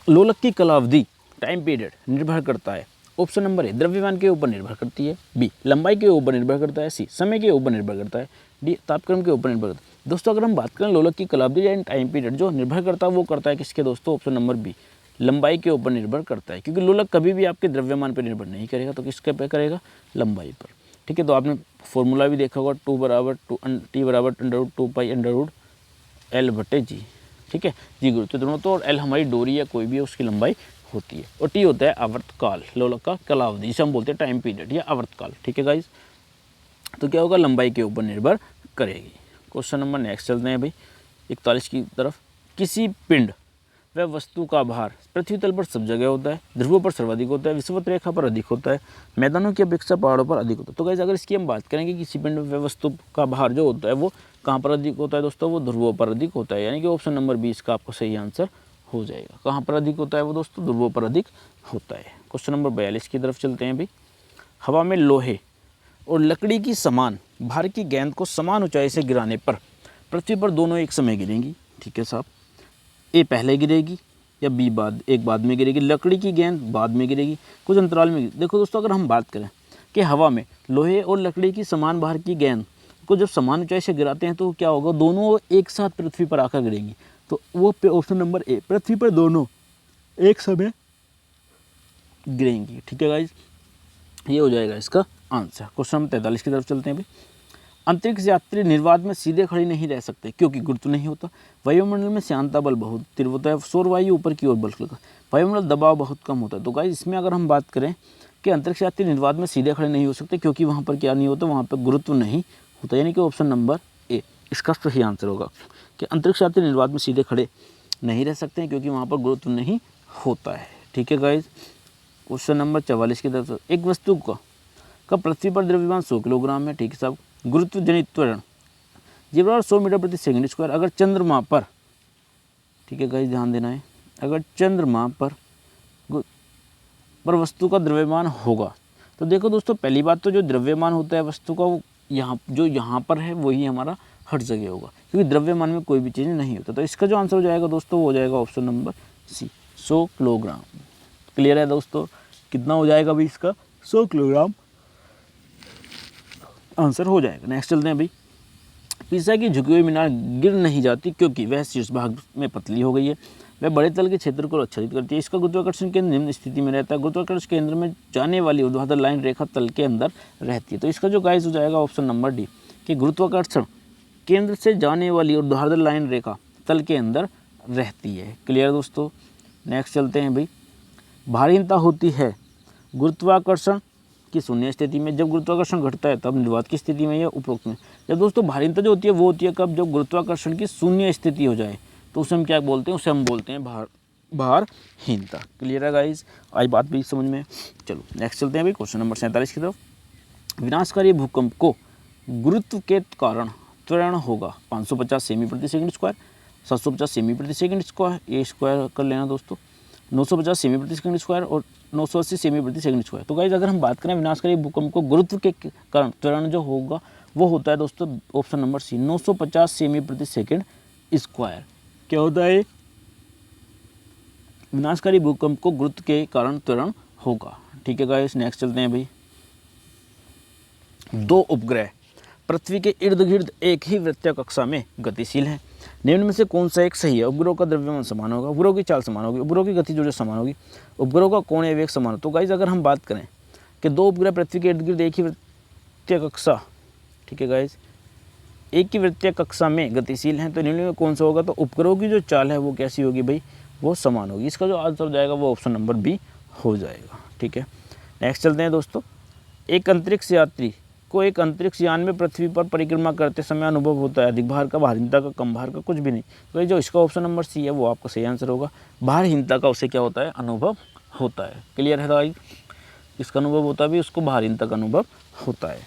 लोलक की कालावधि टाइम पीरियड निर्भर करता है। ऑप्शन नंबर ए द्रव्यमान के ऊपर निर्भर करती है, बी लंबाई के ऊपर निर्भर करता है, सी समय के ऊपर निर्भर करता है, डी तापक्रम के ऊपर निर्भर करता है। दोस्तों अगर हम बात करें लोलक की कालावधि या टाइम पीरियड, जो निर्भर करता है वो करता है किसके दोस्तों, ऑप्शन नंबर बी लंबाई के ऊपर निर्भर करता है। क्योंकि लोलक कभी भी आपके द्रव्यमान पर निर्भर नहीं करेगा, तो किसके पे करेगा, लंबाई पर। ठीक है, तो आपने फॉर्मूला भी देखा होगा, टी बराबर √2π√L/G। ठीक है, जी गुरुत्व दोनों तो, और एल हमारी डोरी या कोई भी है उसकी लंबाई होती है, और टी होता है आवर्तकाल, लोलक का कालावधि जिसे हम बोलते हैं टाइम पीरियड या आवर्तकाल। ठीक है गाइस, तो क्या होगा, लंबाई के ऊपर निर्भर करेगी। क्वेश्चन नंबर नेक्स्ट चलते हैं भाई 41 की तरफ। किसी पिंड वह वस्तु का भार पृथ्वी तल पर सब जगह होता है, ध्रुवों पर सर्वाधिक होता है, विषुवत रेखा पर अधिक होता है, मैदानों की अपेक्षा पहाड़ों पर अधिक होता है। तो गाइस अगर इसकी हम बात करेंगे, किसी पिंड में वस्तु का भार जो होता है वो कहाँ पर अधिक होता है दोस्तों, वो ध्रुवों पर अधिक होता है। यानी कि ऑप्शन नंबर 20 का आपको सही आंसर हो जाएगा। कहाँ पर अधिक होता है वो दोस्तों, ध्रुवों पर अधिक होता है। क्वेश्चन नंबर 42 की तरफ चलते हैं भाई। हवा में लोहे और लकड़ी की समान भार की गेंद को समान ऊंचाई से गिराने पर पृथ्वी पर दोनों एक समय गिरेंगी। ठीक है साहब, ए पहले गिरेगी या बी बाद में गिरेगी, लकड़ी की गेंद बाद में गिरेगी, कुछ अंतराल में। देखो दोस्तों अगर हम बात करें कि हवा में लोहे और लकड़ी की समान भार की गेंद को जब समान ऊंचाई से गिराते हैं तो क्या होगा, दोनों एक साथ पृथ्वी पर आकर गिरेंगी। तो वो ऑप्शन नंबर ए, पृथ्वी पर दोनों एक समय गिरेंगी। ठीक है गाइज, ये हो जाएगा इसका आंसर। क्वेश्चन नंबर 43 की तरफ चलते हैं भाई। अंतरिक्ष यात्री निर्वात में सीधे खड़े नहीं रह सकते क्योंकि गुरुत्व नहीं होता, वायुमंडल में श्यानता बल बहुत तीव्र होता है, सौर वायु ऊपर की ओर बल का, वायुमंडल दबाव बहुत कम होता है। तो गाइस इसमें अगर हम बात करें कि अंतरिक्ष यात्री निर्वात में सीधे खड़े नहीं हो सकते क्योंकि वहाँ पर क्या नहीं होता, वहाँ पर गुरुत्व नहीं होता। यानी कि ऑप्शन नंबर ए इसका सही आंसर होगा कि अंतरिक्ष यात्री निर्वात में सीधे खड़े नहीं रह सकते क्योंकि वहाँ पर गुरुत्व नहीं होता है। ठीक है गाइज, क्वेश्चन नंबर 44 की तरफ। एक वस्तु का पृथ्वी पर द्रव्यमान 100 किलोग्राम है। ठीक है साहब, गुरुत्व जनित त्वरण जी बराबर 100 मीटर प्रति सेकंड स्क्वायर। अगर चंद्रमा पर, ठीक है गाइस ध्यान देना है, अगर चंद्रमा पर वस्तु का द्रव्यमान होगा तो देखो दोस्तों, पहली बात तो जो द्रव्यमान होता है वस्तु का वो यहाँ पर है वही हमारा हर जगह होगा क्योंकि द्रव्यमान में कोई भी चीज़ नहीं होता। तो इसका जो आंसर हो जाएगा दोस्तों वो हो जाएगा option number C, 100 kilogram. Clear है दोस्तों, कितना हो जाएगा भाई इसका, 100 किलोग्राम आंसर हो जाएगा। नेक्स्ट चलते हैं भाई। पिसा की झुकी हुई मीनार गिर नहीं जाती क्योंकि वह शीर्ष भाग में पतली हो गई है, वह बड़े तल के क्षेत्र को आच्छादित करती है, इसका गुरुत्वाकर्षण केंद्र निम्न स्थिति में रहता है, गुरुत्वाकर्षण केंद्र में जाने वाली ऊर्ध्वाधर लाइन रेखा तल के अंदर रहती है। तो इसका जो गाइस हो जाएगा ऑप्शन नंबर डी कि गुरुत्वाकर्षण केंद्र से जाने वाली ऊर्ध्वाधर लाइन रेखा तल के अंदर रहती है। क्लियर दोस्तों, नेक्स्ट चलते हैं भाई। भारीहीनता होती है गुरुत्वाकर्षण की शून्य स्थिति में, जब गुरुत्वाकर्षण घटता है तब निर्वात की स्थिति में या उपरोक्त में। जब दोस्तों भारीहीनता जो होती है वो होती है कब, जब गुरुत्वाकर्षण की शून्य स्थिति हो जाए तो उसे हम क्या बोलते हैं, उसे हम बोलते हैं भारहीनता। क्लियर है गाइस, आई बात भी समझ में। चलो नेक्स्ट चलते हैं भाई क्वेश्चन नंबर 47 की तरफ। विनाशकारी भूकंप को गुरुत्व के कारण त्वरण होगा 550 सेमी प्रति सेकंड स्क्वायर, 750 सेमी प्रति सेकंड स्क्वायर, ये स्क्वायर कर लेना दोस्तों, 950 सेमी प्रति सेकंड स्क्वायर और 980 सेमी प्रति सेकंड स्क्वायर। तो गाइस अगर हम बात करें विनाशकारी भूकंप को गुरुत्व के कारण त्वरण जो होगा वो होता है दोस्तों ऑप्शन नंबर सी 950 सेमी प्रति सेकंड स्क्वायर। क्या होता है? विनाशकारी भूकंप को गुरुत्व के कारण त्वरण होगा। ठीक है गाइस, नेक्स्ट चलते हैं भाई। दो उपग्रह पृथ्वी के इर्द गिर्द एक ही वृत्तीय कक्षा में गतिशील हैं। निम्न में से कौन सा एक सही है? उपग्रहों का द्रव्यमान समान होगा, उपग्रहों की चाल समान होगी, उपग्रहों की गति जो समान होगी, उपग्रहों का कोणीय वेग समान हो। तो गाइस अगर हम बात करें कि दो उपग्रह पृथ्वी के इर्द गिर्द एक ही वृत्तीय कक्षा, ठीक है गाइस, एक ही वृत्तीय कक्षा में गतिशील हैं, तो निम्न में कौन सा होगा? तो उपग्रहों की जो चाल है वो कैसी होगी भाई? वो समान होगी। इसका जो आंसर हो जाएगा वो ऑप्शन नंबर बी हो जाएगा। ठीक है, नेक्स्ट चलते हैं दोस्तों। एक अंतरिक्ष यात्री को एक अंतरिक्ष यान में पृथ्वी पर परिक्रमा करते समय अनुभव होता है अधिक भार का, भारहीनता का, कम भार का, कुछ भी नहीं। तो ये जो इसका ऑप्शन नंबर सी है वो आपका सही आंसर होगा। भारहीनता का उसे क्या होता है? अनुभव होता है। क्लियर है भाई? इसका अनुभव होता है भी, उसको भारहीनता का अनुभव होता है।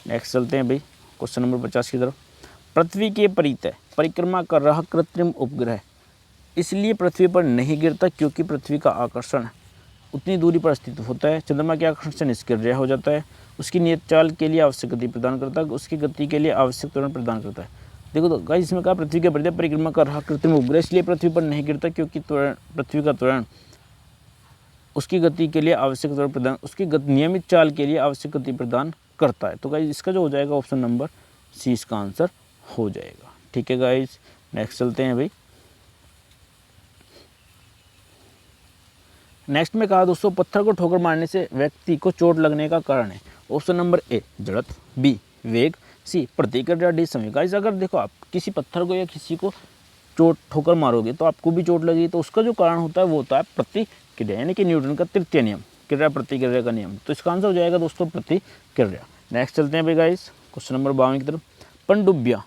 नेक्स्ट चलते हैं भाई क्वेश्चन नंबर 50 की तरफ। पृथ्वी के परितः परिक्रमा कर रहा कृत्रिम उपग्रह इसलिए पृथ्वी पर नहीं गिरता क्योंकि पृथ्वी का आकर्षण उतनी दूरी पर स्थित होता है। चंद्रमा के आकर्षण से निष्क्रिय हो जाता है। उसकी नियत चाल के लिए आवश्यक गति प्रदान करता है, उसकी गति के लिए आवश्यक त्वरण प्रदान करता है। देखो तो गाइस इसमें कहा पृथ्वी के परितः परिक्रमा कर रहा कृत्रिम उपग्रह इसलिए पृथ्वी पर नहीं गिरता क्योंकि पृथ्वी का त्वरण उसकी गति के लिए आवश्यक त्वरण प्रदान, उसकी नियमित चाल के लिए आवश्यक गति प्रदान करता है। तो गाइस इसका जो हो जाएगा ऑप्शन नंबर सी इसका आंसर हो जाएगा। ठीक है गाइस, नेक्स्ट चलते हैं भाई। नेक्स्ट में कहा दोस्तों पत्थर को ठोकर मारने से व्यक्ति को चोट लगने का कारण है। ऑप्शन नंबर ए जड़त्व, बी वेग, सी प्रतिक्रिया, डी समय। गाइस अगर देखो आप किसी पत्थर को या किसी को चोट ठोकर मारोगे तो आपको भी चोट लगेगी, तो उसका जो कारण होता है वो होता है प्रतिक्रिया, यानी कि न्यूटन का तृतीय नियम, क्रिया प्रतिक्रिया का नियम। तो इसका आंसर हो जाएगा दोस्तों प्रतिक्रिया। नेक्स्ट चलते हैं भाई गाइस क्वेश्चन नंबर 52 की तरफ। पनडुब्बियाँ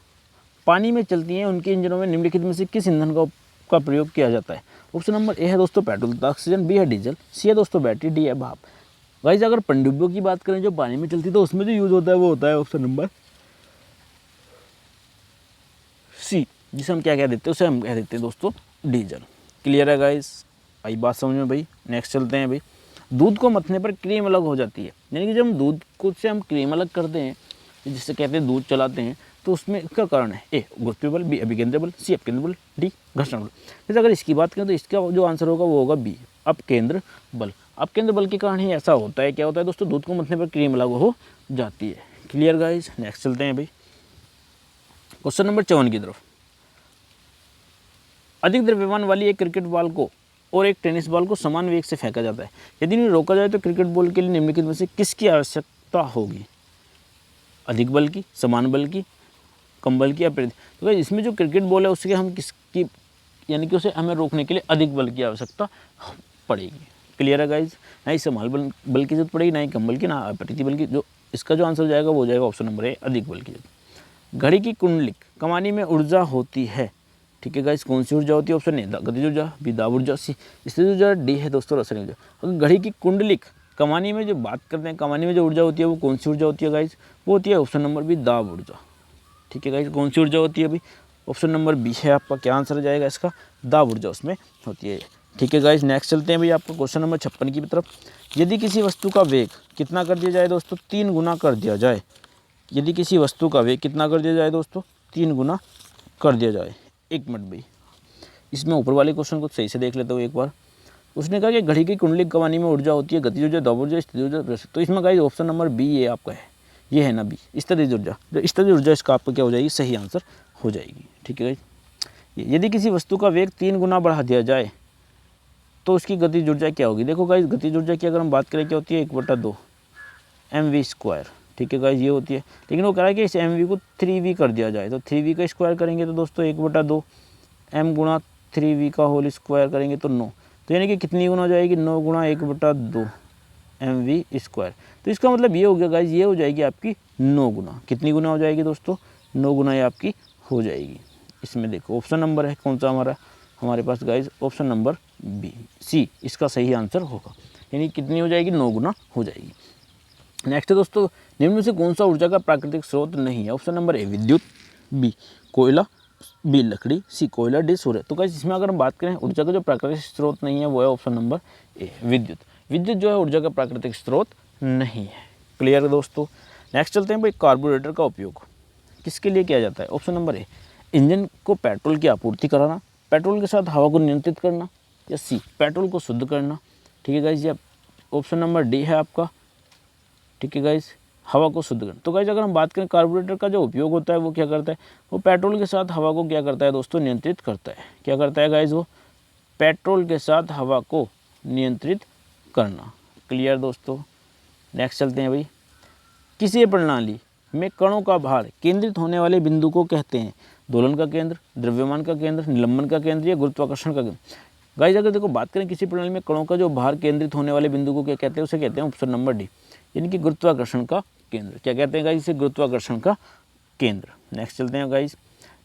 पानी में चलती हैं, उनके इंजनों में निम्नलिखित में से किस ईंधन का प्रयोग किया जाता है? ऑप्शन नंबर ए है दोस्तों पेट्रोल, ऑक्सीजन, बी है डीजल, सी है दोस्तों बैटरी, डी है भाप। गाइस अगर पनडुब्बियों की बात करें जो पानी में चलती है तो उसमें जो यूज होता है वो होता है ऑप्शन नंबर सी, जिसे हम क्या कह देते हैं? उसे हम कह देते हैं दोस्तों डीजल। क्लियर है गाइस? आई बात समझ में भाई? नेक्स्ट चलते हैं भाई। दूध को मथने पर क्रीम अलग हो जाती है, यानी कि जब हम दूध को से हम क्रीम अलग करते हैं जिससे कहते हैं दूध चलाते हैं, तो उसमें क्या कारण है? ए गुरुत्वीय बल, बी अभिकेंद्र बल, सी अपकेंद्र बल, डी घर्षण बल। जैसे अगर इसकी बात करें तो इसका जो आंसर होगा वो होगा बी अपकेंद्र बल। अपकेंद्र बल के कारण ही ऐसा होता है। क्या होता है दोस्तों? दूध को मथने पर क्रीम अलग हो जाती है। Clear guys? नेक्स्ट चलते हैं भाई क्वेश्चन नंबर 54 की तरफ। अधिक द्रव्यमान वाली एक क्रिकेट बॉल को और एक टेनिस बॉल को समान वेग से फेंका जाता है। यदि इन्हें रोका जाए तो क्रिकेट बॉल के लिए निम्नलिखित में से किसकी आवश्यकता होगी? अधिक बल की, समान बल की, कम बल की या फिर? तो इसमें जो क्रिकेट बॉल है उसके हम किसकी, यानी कि उसे हमें रोकने के लिए अधिक बल की आवश्यकता पड़ेगी। क्लियर है गाइज? ना ही समान बल की जरूरत पड़ेगी, ना ही कम बल की, ना अपरित बल की। जो इसका जो आंसर हो जाएगा वो हो जाएगा ऑप्शन नंबर ए अधिक बल की जरूरत। घड़ी की कुंडलिक कमानी में ऊर्जा होती है। ठीक है गाइस, कौन सी ऊर्जा होती है? ऑप्शन ए गतिज ऊर्जा, बी दाब ऊर्जा, सी स्थितिज ऊर्जा, डी है दोस्तों रासायनिक ऊर्जा। अगर घड़ी की कुंडलिक कमानी में जो बात करते हैं, कमानी में जो ऊर्जा होती है वो कौन सी ऊर्जा होती है गाइस? वो होती है ऑप्शन नंबर बी दाब ऊर्जा। ठीक है गाइस, कौन सी ऊर्जा होती है अभी? ऑप्शन नंबर बी है आपका क्या आंसर हो जाएगा इसका? दाब ऊर्जा उसमें होती है। ठीक है गाइस, नेक्स्ट चलते हैं भाई आपको क्वेश्चन नंबर 56 की तरफ। यदि किसी वस्तु का वेग कितना कर दिया जाए दोस्तों? 3 गुना कर दिया जाए। यदि किसी वस्तु का वेग कितना कर दिया जाए दोस्तों? 3 गुना कर दिया जाए। एक मिनट भाई, इसमें ऊपर वाले क्वेश्चन को सही से देख लेते हो एक बार। उसने कहा कि घड़ी की कुंडलिक कमानी में ऊर्जा होती है गतिज ऊर्जा, दाब ऊर्जा, स्थितिज ऊर्जा। तो इसमें गाइस ऑप्शन नंबर बी ये आपका है, ये है ना बी स्थितिज ऊर्जा। जो स्थितिज ऊर्जा इसका आपका क्या हो जाएगी? सही आंसर हो जाएगी। ठीक है गाइस, यदि किसी वस्तु का वेग 3 गुना बढ़ा दिया जाए तो उसकी गतिज ऊर्जा क्या होगी? देखो गाइस गतिज ऊर्जा की अगर हम बात करें क्या होती है? 1/2 mv²। ठीक है गाइस, ये होती है। लेकिन वो कह रहा है कि इस mv को 3v कर दिया जाए, तो 3v का स्क्वायर करेंगे तो दोस्तों 1/2 m गुणा 3v का होल स्क्वायर करेंगे तो 9। तो यानी कि कितनी गुना हो जाएगी? 9 गुणा 1/2 mv²। तो इसका मतलब ये हो गया गाइस, ये हो जाएगी आपकी 9 गुना। कितनी गुना हो जाएगी दोस्तों? 9 गुना ये आपकी हो जाएगी। इसमें देखो ऑप्शन नंबर है कौन सा हमारे पास guys? Option number B C इसका सही आंसर होगा। यानी कितनी हो जाएगी? 9 गुना हो जाएगी। नेक्स्ट है दोस्तों, निम्न में से कौन सा ऊर्जा का प्राकृतिक स्रोत नहीं है? ऑप्शन नंबर ए विद्युत, बी कोयला, बी लकड़ी, सी कोयला, डी सूर्य। तो गाइस इसमें अगर हम बात करें ऊर्जा का जो प्राकृतिक स्रोत नहीं है वो है ऑप्शन नंबर ए विद्युत। विद्युत जो है ऊर्जा का प्राकृतिक स्रोत नहीं है। क्लियर है दोस्तों? नेक्स्ट चलते हैं भाई, कार्बोरेटर का उपयोग किसके लिए किया जाता है? ऑप्शन नंबर ए, इंजन को पेट्रोल की आपूर्ति कराना, पेट्रोल के साथ हवा को नियंत्रित करना, या सी, पेट्रोल को शुद्ध करना। ठीक है गाइज, या ऑप्शन नंबर डी है आपका, ठीक है गाइज, हवा को शुद्ध करना। तो गाइज अगर हम बात करें कार्बोरेटर का जो उपयोग होता है वो क्या करता है? वो पेट्रोल के साथ हवा को क्या करता है दोस्तों? नियंत्रित करता है। क्या करता है गाइज? वो पेट्रोल के साथ हवा को नियंत्रित करना। क्लियर दोस्तों। नेक्स्ट चलते हैं भाई, किसी प्रणाली में कणों का भार केंद्रित होने वाले बिंदु को कहते हैं? दोलन का केंद्र, द्रव्यमान का केंद्र, निलंबन का केंद्र, या गुरुत्वाकर्षण का केंद्र। गाइज अगर देखो बात करें किसी प्रणाली में कणों का जो भार केंद्रित होने वाले बिंदु को क्या कहते हैं? उसे कहते हैं ऑप्शन नंबर डी, यानी कि गुरुत्वाकर्षण का केंद्र। क्या कहते हैं गाइज? इसे गुरुत्वाकर्षण का केंद्र। नेक्स्ट चलते हैं गाइज,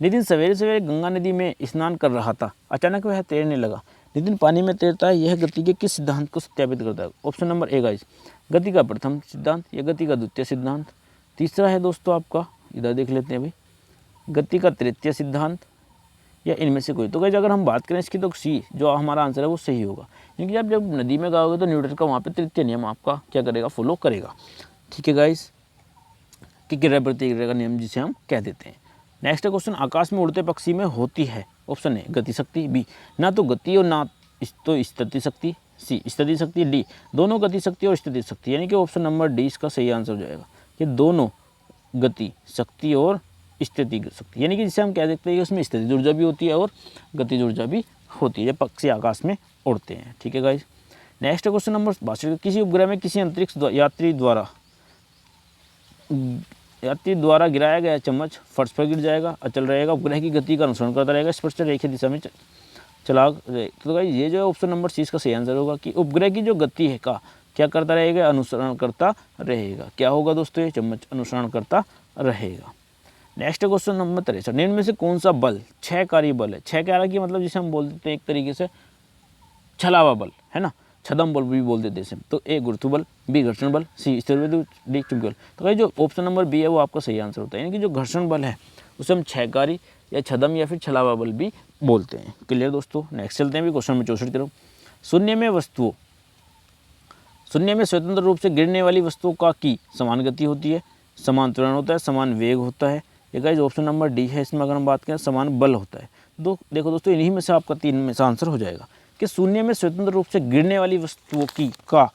नितिन सवेरे सवेरे गंगा नदी में स्नान कर रहा था, अचानक वह तैरने लगा। नितिन पानी में तैरता है, यह गति के किस सिद्धांत को सत्यापित करता है? ऑप्शन नंबर ए गाइज, गति का प्रथम सिद्धांत, या गति का द्वितीय सिद्धांत। तीसरा है दोस्तों आपका, इधर देख लेते हैं भाई, गति का तृतीय सिद्धांत, या इनमें से कोई। तो गाइज अगर हम बात करें इसकी तो सी जो हमारा आंसर है वो सही होगा, क्योंकि आप जब नदी में गाओगे तो न्यूटन का वहाँ पे तृतीय नियम आपका क्या करेगा? फॉलो करेगा। ठीक है गाइज, कि क्रिया प्रतिक्रिया का नियम जिसे हम कह देते हैं। नेक्स्ट क्वेश्चन, आकाश में उड़ते पक्षी में होती है? ऑप्शन ए गति शक्ति, बी ना तो गति और ना तो स्थिति शक्ति, सी स्थिति शक्ति, डी दोनों गति शक्ति और स्थिति शक्ति। यानी कि ऑप्शन नंबर डी इसका सही आंसर हो जाएगा कि दोनों गति शक्ति और स्थिति शक्ति, यानी कि जिसे हम कह सकते हैं कि उसमें स्थिति ऊर्जा भी होती है और गति ऊर्जा भी होती है जब पक्षी आकाश में उड़ते हैं। ठीक है गाइज। नेक्स्ट क्वेश्चन नंबर 62, किसी उपग्रह में किसी अंतरिक्ष यात्री द्वारा गिराया गया चम्मच फर्श पर गिर जाएगा, अचल रहेगा, उपग्रह की गति का अनुसरण करता रहेगा, स्पष्ट रेखीय दिशा में चला रहेगा। तो गाइस ये जो ऑप्शन नंबर सी इसका सही आंसर होगा कि उपग्रह की जो गति है का क्या करता रहेगा? अनुसरण करता रहेगा। क्या होगा दोस्तों? ये चम्मच अनुसरण करता रहेगा। नेक्स्ट क्वेश्चन नंबर 63, निम्न में से कौन सा बल क्षयकारी बल है? क्षयकारी की मतलब जिसे हम बोल देते हैं एक तरीके से छलावा बल, है ना, छदम बल भी बोल देते हैं। तो ए गुरुत्व बल, बी घर्षण बल, सी स्थिर बिंदु, डी चुंबकीय बल। तो भाई जो ऑप्शन नंबर बी है वो आपका सही आंसर होता है, यानी कि जो घर्षण बल है उसे हम क्षयकारी या छदम या फिर छलावा बल भी बोलते हैं। क्लियर दोस्तों। नेक्स्ट चलते हैं भी क्वेश्चन नंबर 64 की तरफ। शून्य में स्वतंत्र रूप से गिरने वाली वस्तुओं का की समान गति होती है, समान त्वरण होता है, समान वेग होता है। ये गाइस ऑप्शन नंबर डी है। इसमें अगर हम बात करें समान बल होता है। देखो दोस्तों इन्हीं में से आपका 3 में से आंसर हो जाएगा कि शून्य में स्वतंत्र रूप से गिरने वाली वस्तुओं की का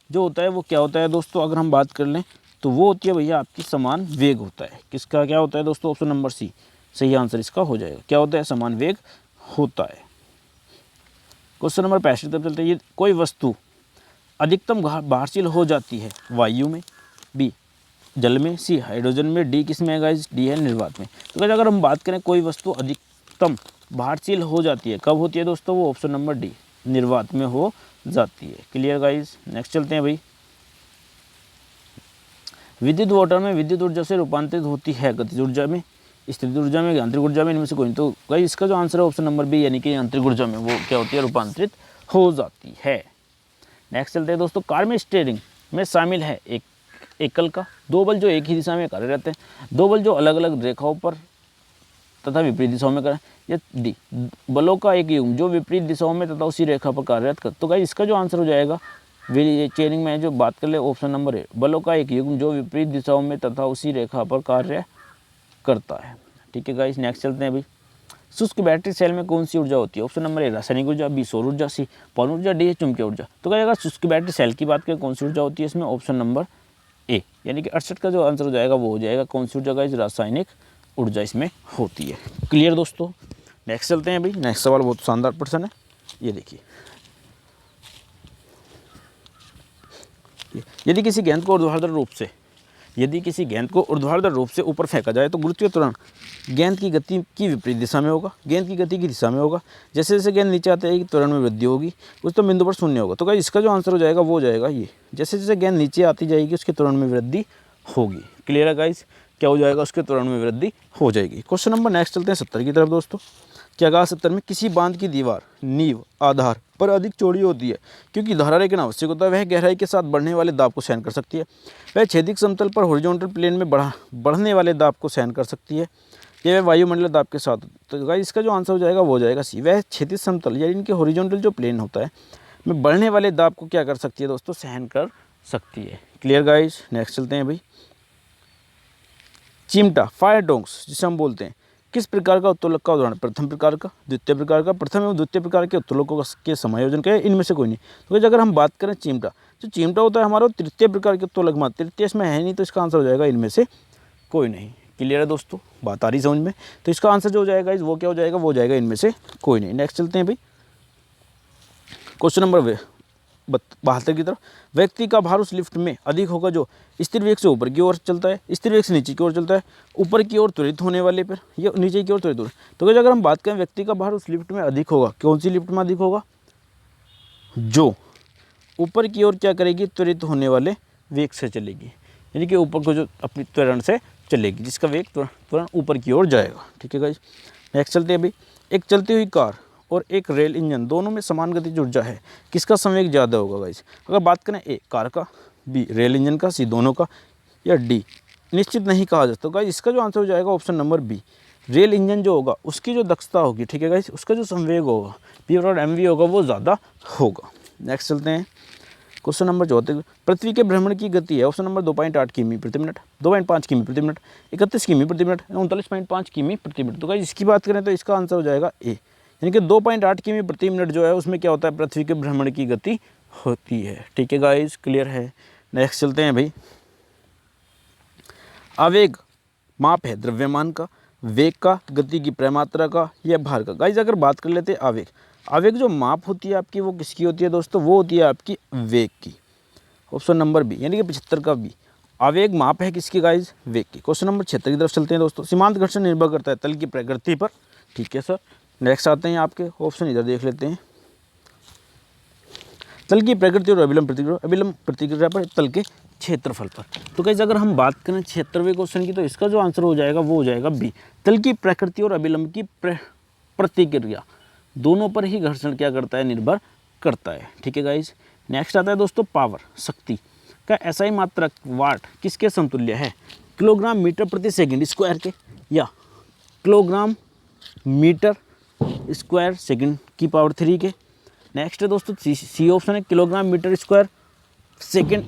जो होता है वो क्या होता है दोस्तों? अगर हम बात कर लें तो वो होती है भैया आपकी समान वेग होता है। किसका क्या होता है दोस्तों? ऑप्शन नंबर सी सही आंसर इसका हो जाएगा। क्या होता है? समान वेग होता है। क्वेश्चन नंबर 65 तक चलते हैं। ये कोई वस्तु अधिकतम भारशील हो जाती है वायु में, बी जल में, सी हाइड्रोजन में, डी किस में है गाइस? डी है निर्वात में। तो गाइस अगर हम बात करें कोई वस्तु अधिकतम भारशील हो जाती है, कब होती है दोस्तों? वो ऑप्शन नंबर डी निर्वात में हो जाती है। Clear guys. नेक्स्ट चलते हैं भाई। विद्युत मोटर में विद्युत ऊर्जा से रूपांतरित होती है गतिज ऊर्जा में, स्थितिज ऊर्जा में, यांत्रिक ऊर्जा में, इनमें से कोई नहीं। तो गाइस इसका जो आंसर है ऑप्शन नंबर बी यानी कि यांत्रिक ऊर्जा में वो क्या होती है? रूपांतरित हो जाती है। नेक्स्ट चलते हैं दोस्तों। कार में स्टीयरिंग में शामिल है एक एकल का, 2 बल जो एक ही दिशा में कार्यरत हैं, 2 बल जो अलग अलग रेखाओं पर तथा विपरीत दिशाओं में करें, या डी बलों का एक युग्म जो विपरीत दिशाओं में तथा उसी रेखा पर कार्यरत कर। तो गाइस इसका जो आंसर हो जाएगा स्टीयरिंग में जो बात कर ले ऑप्शन नंबर ए बलों का एक युग्म जो विपरीत दिशाओं में तथा उसी रेखा पर कार्य करता है। ठीक है गाइस। नेक्स्ट चलते हैं भाई। शुष्क बैटरी सेल में कौन सी ऊर्जा होती है? ऑप्शन नंबर ए रासायनिक ऊर्जा, बी सौर ऊर्जा, सी पवन ऊर्जा, डी चुंबकीय ऊर्जा। तो गाइस अगर शुष्क बैटरी सेल की बात करें कौन सी ऊर्जा होती है इसमें? ऑप्शन नंबर ए यानी कि 68 का जो आंसर हो जाएगा वो हो जाएगा कौन सी ऊर्जा गाइस? रासायनिक ऊर्जा इसमें होती है। क्लियर दोस्तों। नेक्स्ट चलते हैं भाई। नेक्स्ट सवाल बहुत शानदार प्रश्न है, ये देखिए। यदि किसी गेंद को ऊर्ध्वाधर रूप से ऊपर फेंका जाए तो गुरुत्वीय त्वरण गेंद की गति की विपरीत दिशा में होगा, गेंद की गति की दिशा में होगा। जैसे जैसे गेंद नीचे आते है त्वरण में वृद्धि होगी, उस तो बिंदु पर शून्य होगा। तो गाइस इसका जो आंसर हो जाएगा वो हो जाएगा ये, जैसे जैसे गेंद नीचे आती जाएगी उसके त्वरण में वृद्धि होगी। क्लियर है गाइस। क्या हो जाएगा? उसके त्वरण में वृद्धि हो जाएगी। क्वेश्चन नंबर नेक्स्ट चलते हैं 70 की तरफ दोस्तों। क्या कहा 70 में? किसी बांध की दीवार नींव आधार पर अधिक चौड़ी होती है क्योंकि धारारेखन आवश्यक होता है। वह गहराई के साथ बढ़ने वाले दाब को सहन कर सकती है। वह क्षैतिज समतल पर हॉरिजॉन्टल प्लेन में बढ़ने वाले दाब को सहन कर सकती है। यह वह वायुमंडलीय दाब के साथ। तो गाइस इसका जो आंसर हो जाएगा वो हो जाएगा सी। वह क्षैतिज समतल यानी इनके हॉरिजॉन्टल जो प्लेन होता है में बढ़ने वाले दाब को क्या कर सकती है दोस्तों? सहन कर सकती है। Clear guys. नेक्स्ट चलते हैं भाई। चिमटा, फायर डोंग्स जिसे हम बोलते हैं, किस प्रकार का उत्तोलक का उदाहरण? प्रथम प्रकार का, द्वितीय प्रकार का, प्रथम एवं द्वितीय प्रकार के उत्तोलकों के समायोजन का, इनमें से कोई नहीं। तो अगर हम बात करें चिमटा, जो चिमटा होता है हमारा तृतीय प्रकार के उत्तोलक में, तृतीय इसमें है नहीं, तो इसका आंसर हो जाएगा इनमें से कोई नहीं। क्लियर है दोस्तों, बात आ रही समझ में? तो इसका आंसर जो हो जाएगा वो क्या हो जाएगा? वो हो जाएगा इनमें से कोई नहीं। नेक्स्ट चलते हैं भाई क्वेश्चन नंबर 72 की तरफ। व्यक्ति का भार उस लिफ्ट में अधिक होगा जो स्थिर वेग से ऊपर की ओर चलता है, स्थिर वेग से नीचे की ओर चलता है, ऊपर की ओर त्वरित होने वाले पर, या नीचे की ओर त्वरित होने। तो अगर हम बात करें व्यक्ति का भार उस लिफ्ट में अधिक होगा, कौन सी लिफ्ट में अधिक होगा? जो ऊपर की ओर क्या करेगी? त्वरित होने वाले वेग से चलेगी, यानी कि ऊपर को जो अपनी त्वरण से चलेगी, जिसका वेग त्वरण ऊपर की ओर जाएगा। ठीक है गाइस, नेक्स्ट चलते हैं भाई। एक चलती हुई कार और एक रेल इंजन दोनों में समान गतिज ऊर्जा है, किसका संवेग ज़्यादा होगा गाइस? अगर बात करें ए कार का, बी रेल इंजन का, सी दोनों का, या डी निश्चित नहीं कहा जाता। तो गाइस इसका जो आंसर हो जाएगा option number B, rail engine जो होगा उसकी जो दक्षता होगी, ठीक है गाइस, उसका जो संवेग होगा पी और एमवी होगा वो ज़्यादा होगा। नेक्स्ट चलते हैं क्वेश्चन नंबर 74। पृथ्वी के भ्रमण की गति है ऑप्शन नंबर 2.8 किमी प्रति मिनट, 2.5 किमी प्रति मिनट, 31 किमी प्रति मिनट, 39.5 किमी प्रति मिनट। तो गाइस इसकी बात करें तो इसका आंसर हो जाएगा ए, यानी कि 2.8 किमी प्रति मिनट जो है उसमें क्या होता है? पृथ्वी के भ्रमण की गति होती है। ठीक है गाइस, क्लियर है। नेक्स्ट चलते हैं भाई। आवेग माप है द्रव्यमान का, वेग का, गति की प्रमात्रा का, या भार का। गाइस अगर बात कर लेते हैं आवेग, आवेग जो माप होती है आपकी वो किसकी होती है दोस्तों? वो होती है आपकी वेग की, ऑप्शन नंबर बी, यानी कि 75 का बी। आवेग माप है किसकी गाइस? वेग की। क्वेश्चन नंबर 76 की तरफ चलते हैं दोस्तों। सीमांत घर्षण निर्भर करता है तल की प्रकृति पर। ठीक है सर। नेक्स्ट आते हैं आपके ऑप्शन, इधर देख लेते हैं। तल की प्रकृति और अभिलंब प्रतिक्रिया पर, तल के क्षेत्रफल पर। तो गाइस अगर हम बात करें 76वें क्वेश्चन की, तो इसका जो आंसर हो जाएगा वो हो जाएगा बी, तल की प्रकृति और अभिलंब की प्रतिक्रिया दोनों पर ही घर्षण क्या करता है? निर्भर करता है। ठीक है गाइस। नेक्स्ट आता है दोस्तों पावर, शक्ति का एसआई मात्रक वाट किसके समतुल्य है? किलोग्राम मीटर प्रति सेकंड स्क्वायर के, या किलोग्राम मीटर स्क्वायर सेकंड की पावर 3 के। नेक्स्ट है दोस्तों सी ऑप्शन है, kilogram metre square second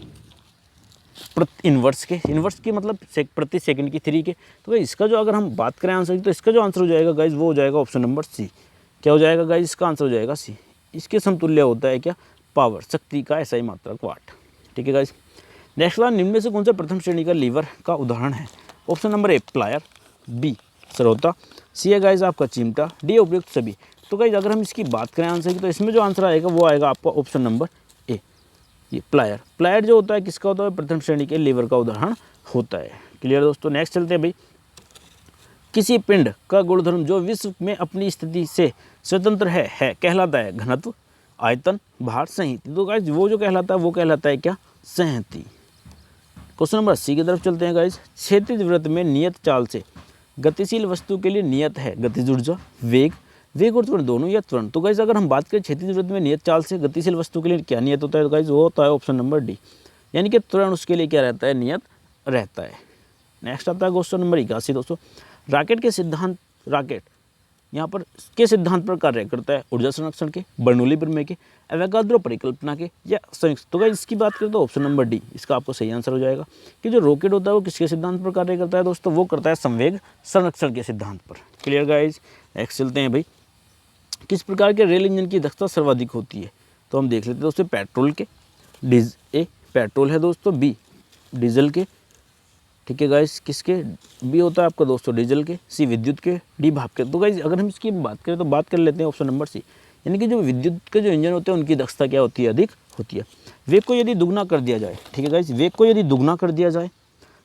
inverse के, इन्वर्स की मतलब प्रति सेकंड की 3 के। तो इसका जो अगर हम बात करें आंसर की, तो इसका जो आंसर हो जाएगा गाइज वो हो जाएगा ऑप्शन नंबर सी। क्या हो जाएगा गाइज? इसका आंसर हो जाएगा सी। इसके समतुल्य होता है क्या? पावर, शक्ति का एसआई मात्रक वाट। ठीक है गाइज। नेक्स्ट वाला, निम्न में से कौन सा प्रथम श्रेणी का लीवर का उदाहरण है? Option number A plier, B सरोता, सी है गाइज आपका चिमटा, डी उपयुक्त सभी। तो गाइज अगर हम इसकी बात करें आंसर की, तो इसमें जो आंसर आएगा वो आएगा आपका ऑप्शन नंबर ए, ये प्लायर। प्लायर जो होता है किसका होता है? प्रथम श्रेणी के लीवर का उदाहरण होता है। क्लियर दोस्तों। नेक्स्ट चलते हैं भाई। किसी पिंड का गुणधर्म जो विश्व में अपनी स्थिति से स्वतंत्र है कहलाता है घनत्व, आयतन, भार, संहति। तो गाइज वो जो कहलाता है वो कहलाता है क्या? संहति। क्वेश्चन नंबर 80 की तरफ चलते हैं गाइज। क्षैतिज वृत्त में नियत चाल से गतिशील वस्तु के लिए नियत है गतिज ऊर्जा, वेग और त्वरण दोनों, या त्वरण। तो गाइज अगर हम बात करें क्षैतिज वृत्त में नियत चाल से गतिशील वस्तु के लिए क्या नियत होता है? तो गाइज वो होता है ऑप्शन नंबर डी, यानी कि त्वरण उसके लिए क्या रहता है? नियत रहता है। नेक्स्ट आता है क्वेश्चन नंबर 81 दोस्तों। राकेट यहाँ पर के सिद्धांत पर कार्य करता है? ऊर्जा संरक्षण के, बर्नौली प्रमेय के, एवोगाद्रो परिकल्पना के, या संयुक्त। तो गाइस इसकी बात करें तो ऑप्शन नंबर डी इसका आपको सही आंसर हो जाएगा कि जो रॉकेट होता है वो किसके सिद्धांत पर कार्य करता है दोस्तों? वो करता है संवेग संरक्षण के सिद्धांत पर। Clear guys. नेक्स्ट चलते हैं भाई। किस प्रकार के रेल इंजन की दक्षता सर्वाधिक होती है? तो हम देख लेते हैं दोस्तों। पेट्रोल के, ए पेट्रोल है दोस्तों, बी डीजल के, ठीक है गाइस, किसके? बी होता है आपका दोस्तों डीजल के, सी विद्युत के, डी भाप के। तो गाइस अगर हम इसकी बात करें तो बात कर लेते हैं ऑप्शन नंबर सी, यानी कि जो विद्युत के जो इंजन होते हैं उनकी दक्षता क्या होती है? अधिक होती है। वेग को यदि दुगना कर दिया जाए, ठीक है गाइस, वेग को यदि दुगना कर दिया जाए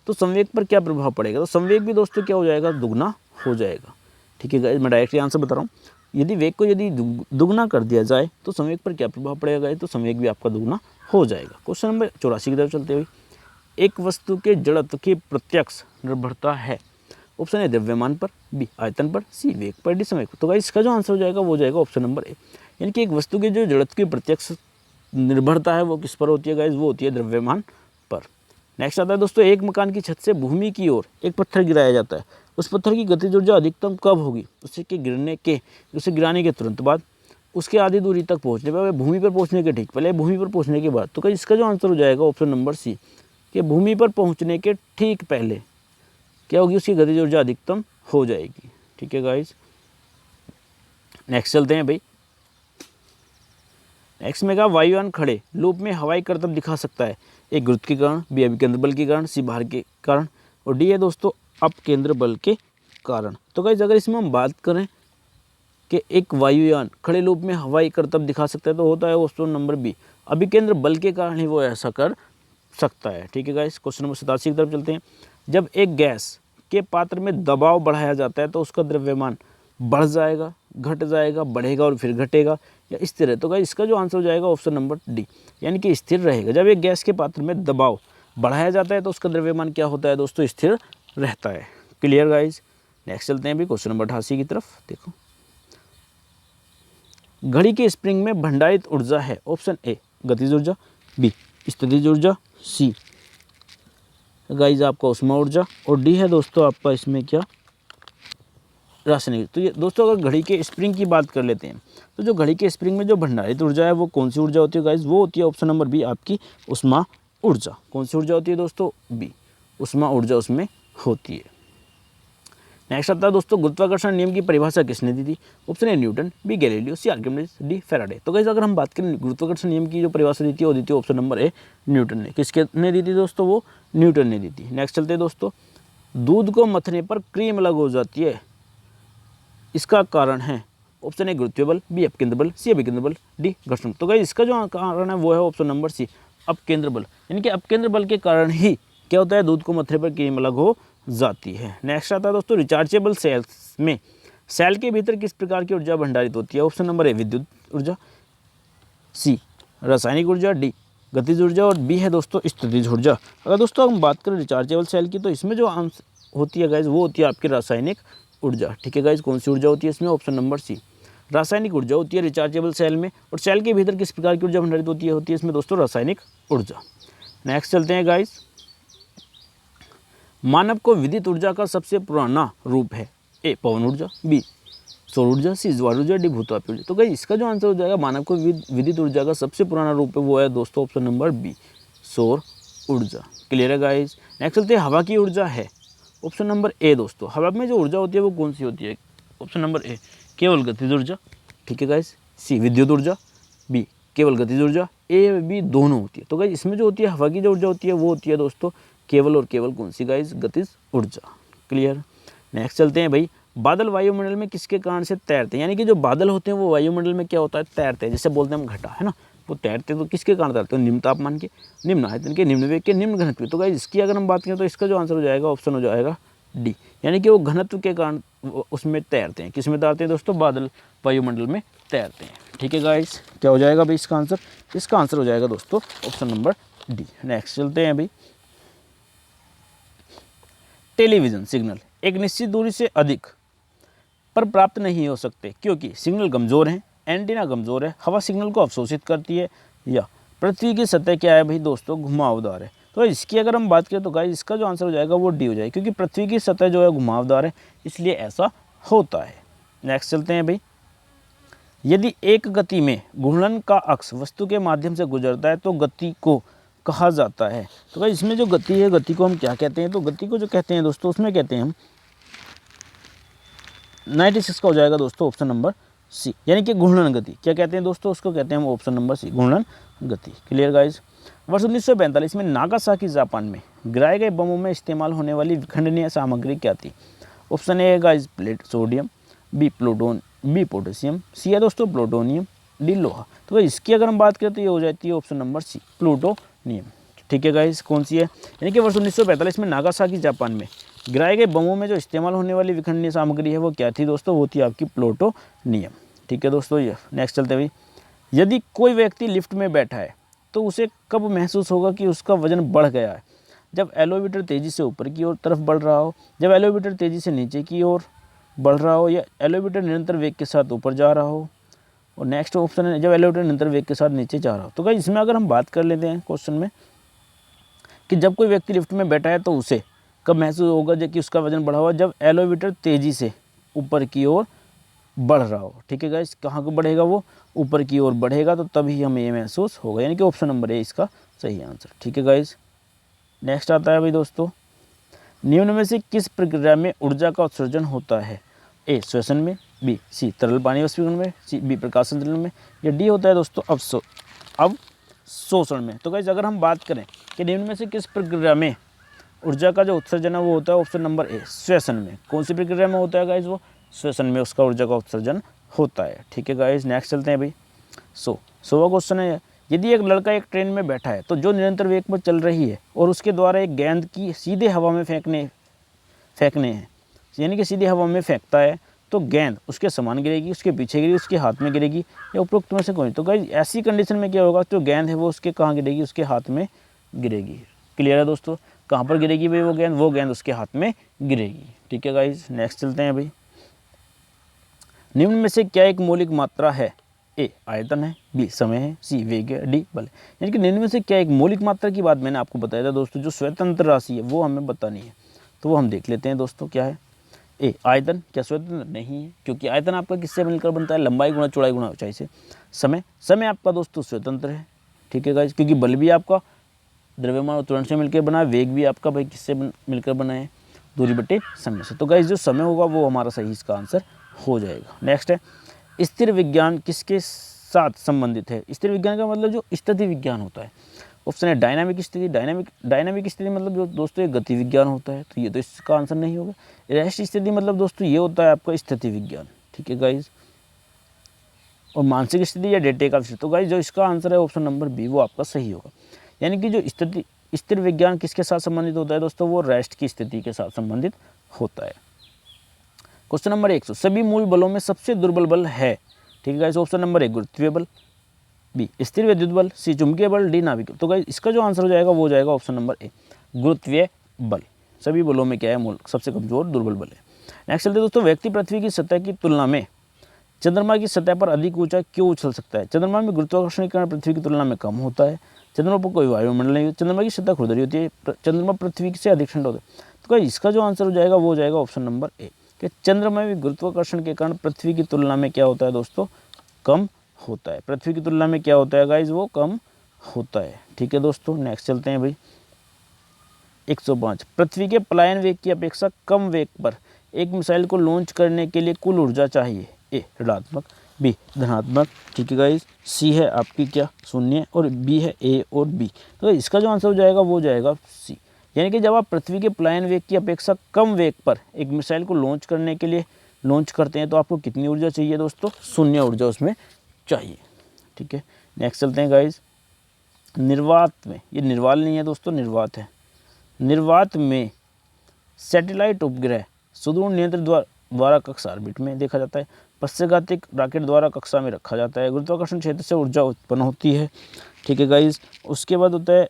तो संवेग पर क्या प्रभाव पड़ेगा? तो संवेग भी दोस्तों क्या हो जाएगा? दुगना हो जाएगा। ठीक है गाइस, मैं डायरेक्टली आंसर बता रहा हूँ। यदि वेग को यदि दुगना कर दिया जाए तो संवेग पर क्या प्रभाव पड़ेगा? तो संवेग भी आपका दुगना हो जाएगा। क्वेश्चन नंबर 84 की तरफ चलते हुए। एक वस्तु के जड़त्व की प्रत्यक्ष निर्भरता है? ऑप्शन ए द्रव्यमान पर, बी आयतन पर, सी वेग पर, डी समय पर। तो गाइस इसका जो आंसर हो जाएगा वो हो जाएगा ऑप्शन नंबर ए, यानी कि एक वस्तु के जो जड़त्व की प्रत्यक्ष निर्भरता है वो किस पर होती है गाइस? वो होती है द्रव्यमान पर। नेक्स्ट आता है दोस्तों। एक मकान की छत से भूमि की ओर एक पत्थर गिराया जाता है, उस पत्थर की गतिज ऊर्जा अधिकतम कब होगी? उसे गिराने के तुरंत बाद, उसके आधी दूरी तक पहुँचने पर, भूमि पर पहुँचने के ठीक पहले, भूमि पर पहुँचने के बाद। तो गाइस इसका जो आंसर हो जाएगा ऑप्शन नंबर सी, कि भूमि पर पहुंचने के ठीक पहले। क्या होगी, उसकी गतिज ऊर्जा अधिकतम हो जाएगी। ठीक है गाइस, नेक्स्ट चलते हैं भाई। नेक्स्ट में कहा वायुयान खड़े लूप में हवाई करतब दिखा सकता है, एक गुरुत्व के कारण, बी अभिकेंद्र बल के कारण, सी भार के कारण, और डी है दोस्तों अपकेंद्र बल के कारण। तो गाइस अगर इसमें हम बात करें कि एक वायुयान खड़े लूप में हवाई करतब दिखा सकता है, तो होता है ऑप्शन नंबर बी, अभिकेंद्र बल के कारण ही वो ऐसा कर सकता है। ठीक है गाइस, क्वेश्चन नंबर 87 की तरफ चलते हैं। जब एक गैस के पात्र में दबाव बढ़ाया जाता है तो उसका द्रव्यमान बढ़ जाएगा, घट जाएगा, बढ़ेगा और फिर घटेगा, या स्थिर है। तो गाइस इसका जो आंसर हो जाएगा ऑप्शन नंबर डी, यानी कि स्थिर रहेगा। जब एक गैस के पात्र में दबाव बढ़ाया जाता है तो उसका द्रव्यमान क्या होता है दोस्तों, स्थिर रहता है। क्लियर गाइस, नेक्स्ट चलते हैं अभी क्वेश्चन नंबर 88 की तरफ। देखो, घड़ी के स्प्रिंग में भंडारित ऊर्जा है, ऑप्शन ए गतिज ऊर्जा, बी स्थितिज ऊर्जा, सी गाइस आपका उष्मा ऊर्जा, और डी है दोस्तों आपका इसमें क्या, रासायनिक। तो ये दोस्तों अगर घड़ी के स्प्रिंग की बात कर लेते हैं, तो जो घड़ी के स्प्रिंग में जो भंडारित ऊर्जा है वो कौन सी ऊर्जा होती है गाइस, वो होती है ऑप्शन नंबर बी आपकी उष्मा ऊर्जा। कौन सी ऊर्जा होती है दोस्तों, बी उष्मा ऊर्जा उसमें होती है। नेक्स्ट आता है दोस्तों गुरुत्वाकर्षण नियम की परिभाषा किसने दी थी, option A Newton, B Galileo, C Archimedes, D Faraday. तो गाइस अगर हम बात करें गुरुत्वाकर्षण नियम की जो परिभाषा दी थी वो दी थी ऑप्शन नंबर ए न्यूटन ने। किसके ने दी थी दोस्तों, वो न्यूटन ने दी थी। नेक्स्ट चलते हैं दोस्तों, दूध को मथने पर क्रीम अलग हो जाती है, इसका कारण है ऑप्शन ए गुरुत्वीय बल, बी अपकेंद्र बल, सी अभिकेंद्र बल, डी घर्षण। तो गाइस इसका जो कारण है वो है ऑप्शन नंबर सी अपकेंद्र बल, यानी कि अपकेंद्र बल के कारण ही क्या होता है, दूध को मथने पर क्रीम अलग हो जाती है। नेक्स्ट आता है दोस्तों रिचार्जेबल सेल्स में सेल के भीतर किस प्रकार की ऊर्जा भंडारित होती है, ऑप्शन नंबर ए विद्युत ऊर्जा, सी रासायनिक ऊर्जा, डी गतिज ऊर्जा, और बी है दोस्तों स्थितिज ऊर्जा। अगर दोस्तों हम बात करें रिचार्जेबल सेल की, तो इसमें जो आंसर होती है गाइस वो होती है आपकी रासायनिक ऊर्जा। ठीक है गाइस, कौन सी ऊर्जा होती है इसमें, ऑप्शन नंबर सी रासायनिक ऊर्जा होती है रिचार्जेबल सेल में। और सेल के भीतर किस प्रकार की ऊर्जा भंडारित होती है इसमें दोस्तों रासायनिक ऊर्जा। नेक्स्ट चलते हैं गाइस, मानव को विद्युत ऊर्जा का सबसे पुराना रूप है, ए पवन ऊर्जा, बी सौर ऊर्जा, सी ज्वार ऊर्जा, डी भूतापी ऊर्जा। तो गाइस इसका जो आंसर हो जाएगा मानव को विद्युत ऊर्जा का सबसे पुराना रूप है वो है दोस्तों ऑप्शन नंबर बी सौर ऊर्जा। क्लियर है गाइस। नेक्स्ट चलते हैं हवा की ऊर्जा है, ऑप्शन नंबर ए दोस्तों हवा में जो ऊर्जा होती है वो कौन सी होती है, ऑप्शन नंबर ए केवल गतिज ऊर्जा। ठीक है गाइस, सी विद्युत ऊर्जा, बी केवल गतिज ऊर्जा, ए बी दोनों होती है। तो गाइस इसमें जो होती है हवा की जो ऊर्जा होती है वो होती है दोस्तों केवल और केवल कौन सी गाइस, गतिज ऊर्जा। क्लियर। नेक्स्ट चलते हैं भाई, बादल वायुमंडल में किसके कारण से तैरते हैं, यानी कि जो बादल होते हैं वो वायुमंडल में क्या होता है, तैरते हैं। जैसे बोलते हैं हम घटा, है ना, वो तैरते हैं। तो किसके कारण तैरते हैं, निम्न तापमान के, निम्न आयतन के, निम्न वेग के, निम्न घनत्व के। तो गाइस इसकी अगर हम बात करें तो इसका जो आंसर हो जाएगा ऑप्शन हो जाएगा डी, यानी कि वो घनत्व के कारण उसमें तैरते हैं। किस में तैरते हैं दोस्तों, बादल वायुमंडल में तैरते हैं। ठीक है गाइस, क्या हो जाएगा भाई इसका आंसर, इसका आंसर हो जाएगा दोस्तों ऑप्शन नंबर डी। नेक्स्ट चलते हैं भाई, टेलीविजन सिग्नल एक निश्चित दूरी से अधिक पर प्राप्त नहीं हो सकते क्योंकि सिग्नल कमज़ोर है, एंटीना कमज़ोर है, हवा सिग्नल को अवशोषित करती है, या पृथ्वी की सतह क्या है भाई दोस्तों, घुमावदार है। तो इसकी अगर हम बात करें तो गाइस इसका जो आंसर हो जाएगा वो डी हो जाएगा, क्योंकि पृथ्वी की सतह जो है घुमावदार है, इसलिए ऐसा होता है। नेक्स्ट चलते हैं भाई, यदि एक गति में घूर्णन का अक्ष वस्तु के माध्यम से गुजरता है तो गति को कहा जाता है। तो भाई इसमें जो गति है, गति को हम क्या कहते हैं, तो गति को जो कहते हैं दोस्तों उसमें कहते हैं हम 96 का हो जाएगा दोस्तों ऑप्शन नंबर सी, यानी कि घूर्णन गति। क्या कहते हैं दोस्तों, उसको कहते हैं हम ऑप्शन नंबर सी घूर्णन गति। Clear guys. वर्ष 1945 में नागासाकी जापान में गिराए गए बमों में इस्तेमाल होने वाली विखंडनीय सामग्री क्या थी, option A guys plate sodium, B pluton, B potassium, C है दोस्तों प्लूटोनियम, डी लोहा। तो इसकी अगर हम बात करें तो ये हो जाती है ऑप्शन नंबर सी प्लूटोनियम। ठीक है गाइज, कौन सी है, यानी कि वर्ष 1945 में नागासाकी जापान में गिराए गए बमों में जो इस्तेमाल होने वाली विखंडनीय सामग्री है वो क्या थी दोस्तों, वो थी आपकी प्लूटोनियम। ठीक है दोस्तों, ये नेक्स्ट चलते हुए, यदि कोई व्यक्ति लिफ्ट में बैठा है तो उसे कब महसूस होगा कि उसका वजन बढ़ गया है, जब एलिवेटर तेज़ी से ऊपर की ओर तरफ बढ़ रहा हो, जब एलिवेटर तेज़ी से नीचे की ओर बढ़ रहा हो, या एलिवेटर निरंतर वेग के साथ ऊपर जा रहा हो, और नेक्स्ट ऑप्शन है जब एलिवेटर निरंतर वेग के साथ नीचे जा रहा हो। तो गाइस इसमें अगर हम बात कर लेते हैं क्वेश्चन में कि जब कोई व्यक्ति लिफ्ट में बैठा है तो उसे कब महसूस होगा जब कि उसका वजन बढ़ा हुआ, जब एलिवेटर तेज़ी से ऊपर की ओर बढ़ रहा हो। ठीक है गाइस, कहाँ को बढ़ेगा, वो ऊपर की ओर बढ़ेगा, तो तभी हमें ये महसूस होगा, यानी कि ऑप्शन नंबर ए इसका सही आंसर। ठीक है गाइस, नेक्स्ट आता है भाई दोस्तों, निम्न में से किस प्रक्रिया में ऊर्जा का उत्सर्जन होता है? ए श्वसन में, बी सी तरल पानी वाष्पीकरण में, सी बी प्रकाश संचलन में, या डी होता है दोस्तों अवशोषण में। तो गाइस अगर हम बात करें कि निम्न में से किस प्रक्रिया में ऊर्जा का जो उत्सर्जन है वो होता है, ऑप्शन नंबर ए श्वसन में। कौन सी प्रक्रिया में होता है गाइस? वो श्वसन में उसका ऊर्जा का उत्सर्जन होता है। ठीक है गाइस, नेक्स्ट चलते हैं भाई। सोवा क्वेश्चन है, यदि एक लड़का एक ट्रेन में बैठा है तो जो निरंतर वेग पर चल रही है और उसके द्वारा एक गेंद की सीधे हवा में फेंकने हैं, यानी कि सीधे हवा में फेंकता है, तो गेंद उसके समान गिरेगी, उसके पीछे गिरेगी, उसके हाथ में गिरेगी, या उपरोक्त में से कोई। तो गाइस ऐसी कंडीशन में क्या होगा, जो गेंद है वो उसके कहाँ गिरेगी? उसके हाथ में गिरेगी। क्लियर है दोस्तों? कहाँ पर गिरेगी भाई? वो गेंद उसके हाथ में गिरेगी। ठीक है गाइस, नेक्स्ट चलते हैं भाई। निम्न में से क्या एक मौलिक मात्रा है? ए आयतन है, बी समय है, सी वेग है, डी बल है। यानी कि निम्न में से क्या एक मौलिक मात्रा की बात मैंने आपको बताया था दोस्तों, जो स्वतंत्र राशि है वो हमें बतानी है। तो वो हम देख लेते हैं दोस्तों, क्या है? ए आयतन। क्या स्वतंत्र नहीं है? क्योंकि आयतन आपका किससे मिलकर बनता है? लंबाई गुणा चौड़ाई गुणा ऊंचाई से। समय आपका दोस्तों स्वतंत्र है। ठीक है गाइस, क्योंकि बल भी आपका द्रव्यमान और त्वरण से मिलकर बना है, वेग भी आपका भाई किससे मिलकर बना है? दूरी बटे समय से। तो गाइस जो समय होगा वो हमारा सही इसका आंसर हो जाएगा। नेक्स्ट है, स्थिर विज्ञान किसके साथ संबंधित है? स्थिर विज्ञान का मतलब जो स्थिति विज्ञान होता है। ऑप्शन है डायनामिक स्थिति। डायनामिक स्थिति मतलब जो दोस्तों ये गति विज्ञान होता है, तो ये तो इसका आंसर नहीं होगा। रहस्य स्थिति मतलब दोस्तों ये होता है आपका स्थिति विज्ञान। ठीक है गाइज, और मानसिक स्थिति या डेटे का विषय। तो गाइज जो इसका आंसर है ऑप्शन नंबर बी, वो आपका सही होगा। यानी कि जो स्थिर विज्ञान किसके साथ संबंधित होता है दोस्तों? वो रेस्ट की स्थिति के साथ संबंधित होता है। क्वेश्चन नंबर 100, सभी मूल बलों में सबसे दुर्बल बल है? ठीक है गाइस, ऑप्शन नंबर ए गुरुत्वीय बल, बी स्थिर विद्युत बल, सी चुंबकीय बल, डी नाभिक। तो गाइस इसका जो आंसर हो जाएगा वो हो जाएगा ऑप्शन नंबर ए गुरुत्वीय बल। सभी बलों में क्या है? मूल सबसे कमजोर दुर्बल बल है। नेक्स्ट चलते दोस्तों, व्यक्ति पृथ्वी की सतह की तुलना में चंद्रमा की सतह पर अधिक ऊंचा क्यों उछल सकता है? चंद्रमा में गुरुत्वाकर्षण के कारण पृथ्वी की तुलना में कम होता है। चंद्रमा पर कोई वायुमंडल नहीं होता, चंद्रमा की सतह खुरदरी होती है, चंद्रमा पृथ्वी से अधिक ठंडा होता है। तो गाइस इसका जो आंसर हो जाएगा वो हो जाएगा ऑप्शन नंबर ए कि चंद्रमा में गुरुत्वाकर्षण के कारण पृथ्वी की तुलना में क्या होता है दोस्तों? कम होता है। पृथ्वी की तुलना में क्या होता है गाइज? वो कम होता है। ठीक है दोस्तों, नेक्स्ट चलते हैं भाई। 105, पृथ्वी के पलायन वेग की अपेक्षा कम वेग पर एक मिसाइल को लॉन्च करने के लिए कुल ऊर्जा चाहिए? ए ऋणात्मक, बी धनात्मक। ठीक है गाइज, सी है आपकी क्या? शून्य, और बी है ए और बी। तो इसका जो आंसर हो जाएगा वो हो जाएगा सी। यानी कि जब आप पृथ्वी के पलायन वेग की अपेक्षा कम वेग पर एक मिसाइल को लॉन्च करने के लिए लॉन्च करते हैं तो आपको कितनी ऊर्जा चाहिए दोस्तों? शून्य ऊर्जा उसमें चाहिए। ठीक है, नेक्स्ट चलते हैं गाइज। निर्वात में, ये निर्वाल नहीं है दोस्तों, निर्वात है। निर्वात में सैटेलाइट उपग्रह सुदूर नियंत्रण द्वारा कक्षा ऑर्बिट में देखा जाता है। पश्चगातिक रॉकेट द्वारा कक्षा में रखा जाता है। गुरुत्वाकर्षण क्षेत्र से ऊर्जा उत्पन्न होती है। ठीक है गाइज, उसके बाद होता है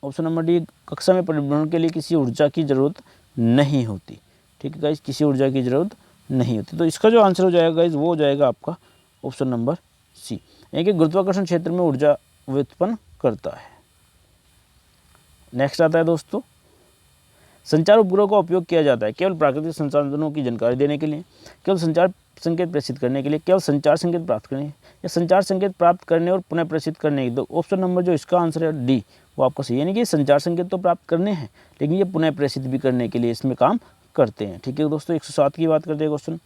ऑप्शन नंबर डी, कक्षा में परिभ्रमण के लिए किसी ऊर्जा की जरूरत नहीं होती। ठीक है गाइज, किसी ऊर्जा की जरूरत नहीं होती। तो इसका जो आंसर हो जाएगा गाइज वो हो जाएगा आपका ऑप्शन नंबर सी, यानी कि गुरुत्वाकर्षण क्षेत्र में ऊर्जा उत्पन्न करता है। नेक्स्ट आता है दोस्तों, संचार उपग्रह का उपयोग किया जाता है केवल प्राकृतिक संसाधनों की जानकारी देने के लिए, केवल संचार संकेत प्रेषित करने के लिए, केवल संचार संकेत प्राप्त करने, या संचार संकेत प्राप्त करने और पुनः प्रेषित करने के। तो ऑप्शन नंबर जो इसका आंसर है डी, वो आपका सही, यानी कि संचार संकेत तो प्राप्त करने हैं लेकिन ये पुनः प्रेषित भी करने के लिए इसमें काम करते हैं। ठीक है दोस्तों, 107 की बात करते हैं क्वेश्चन।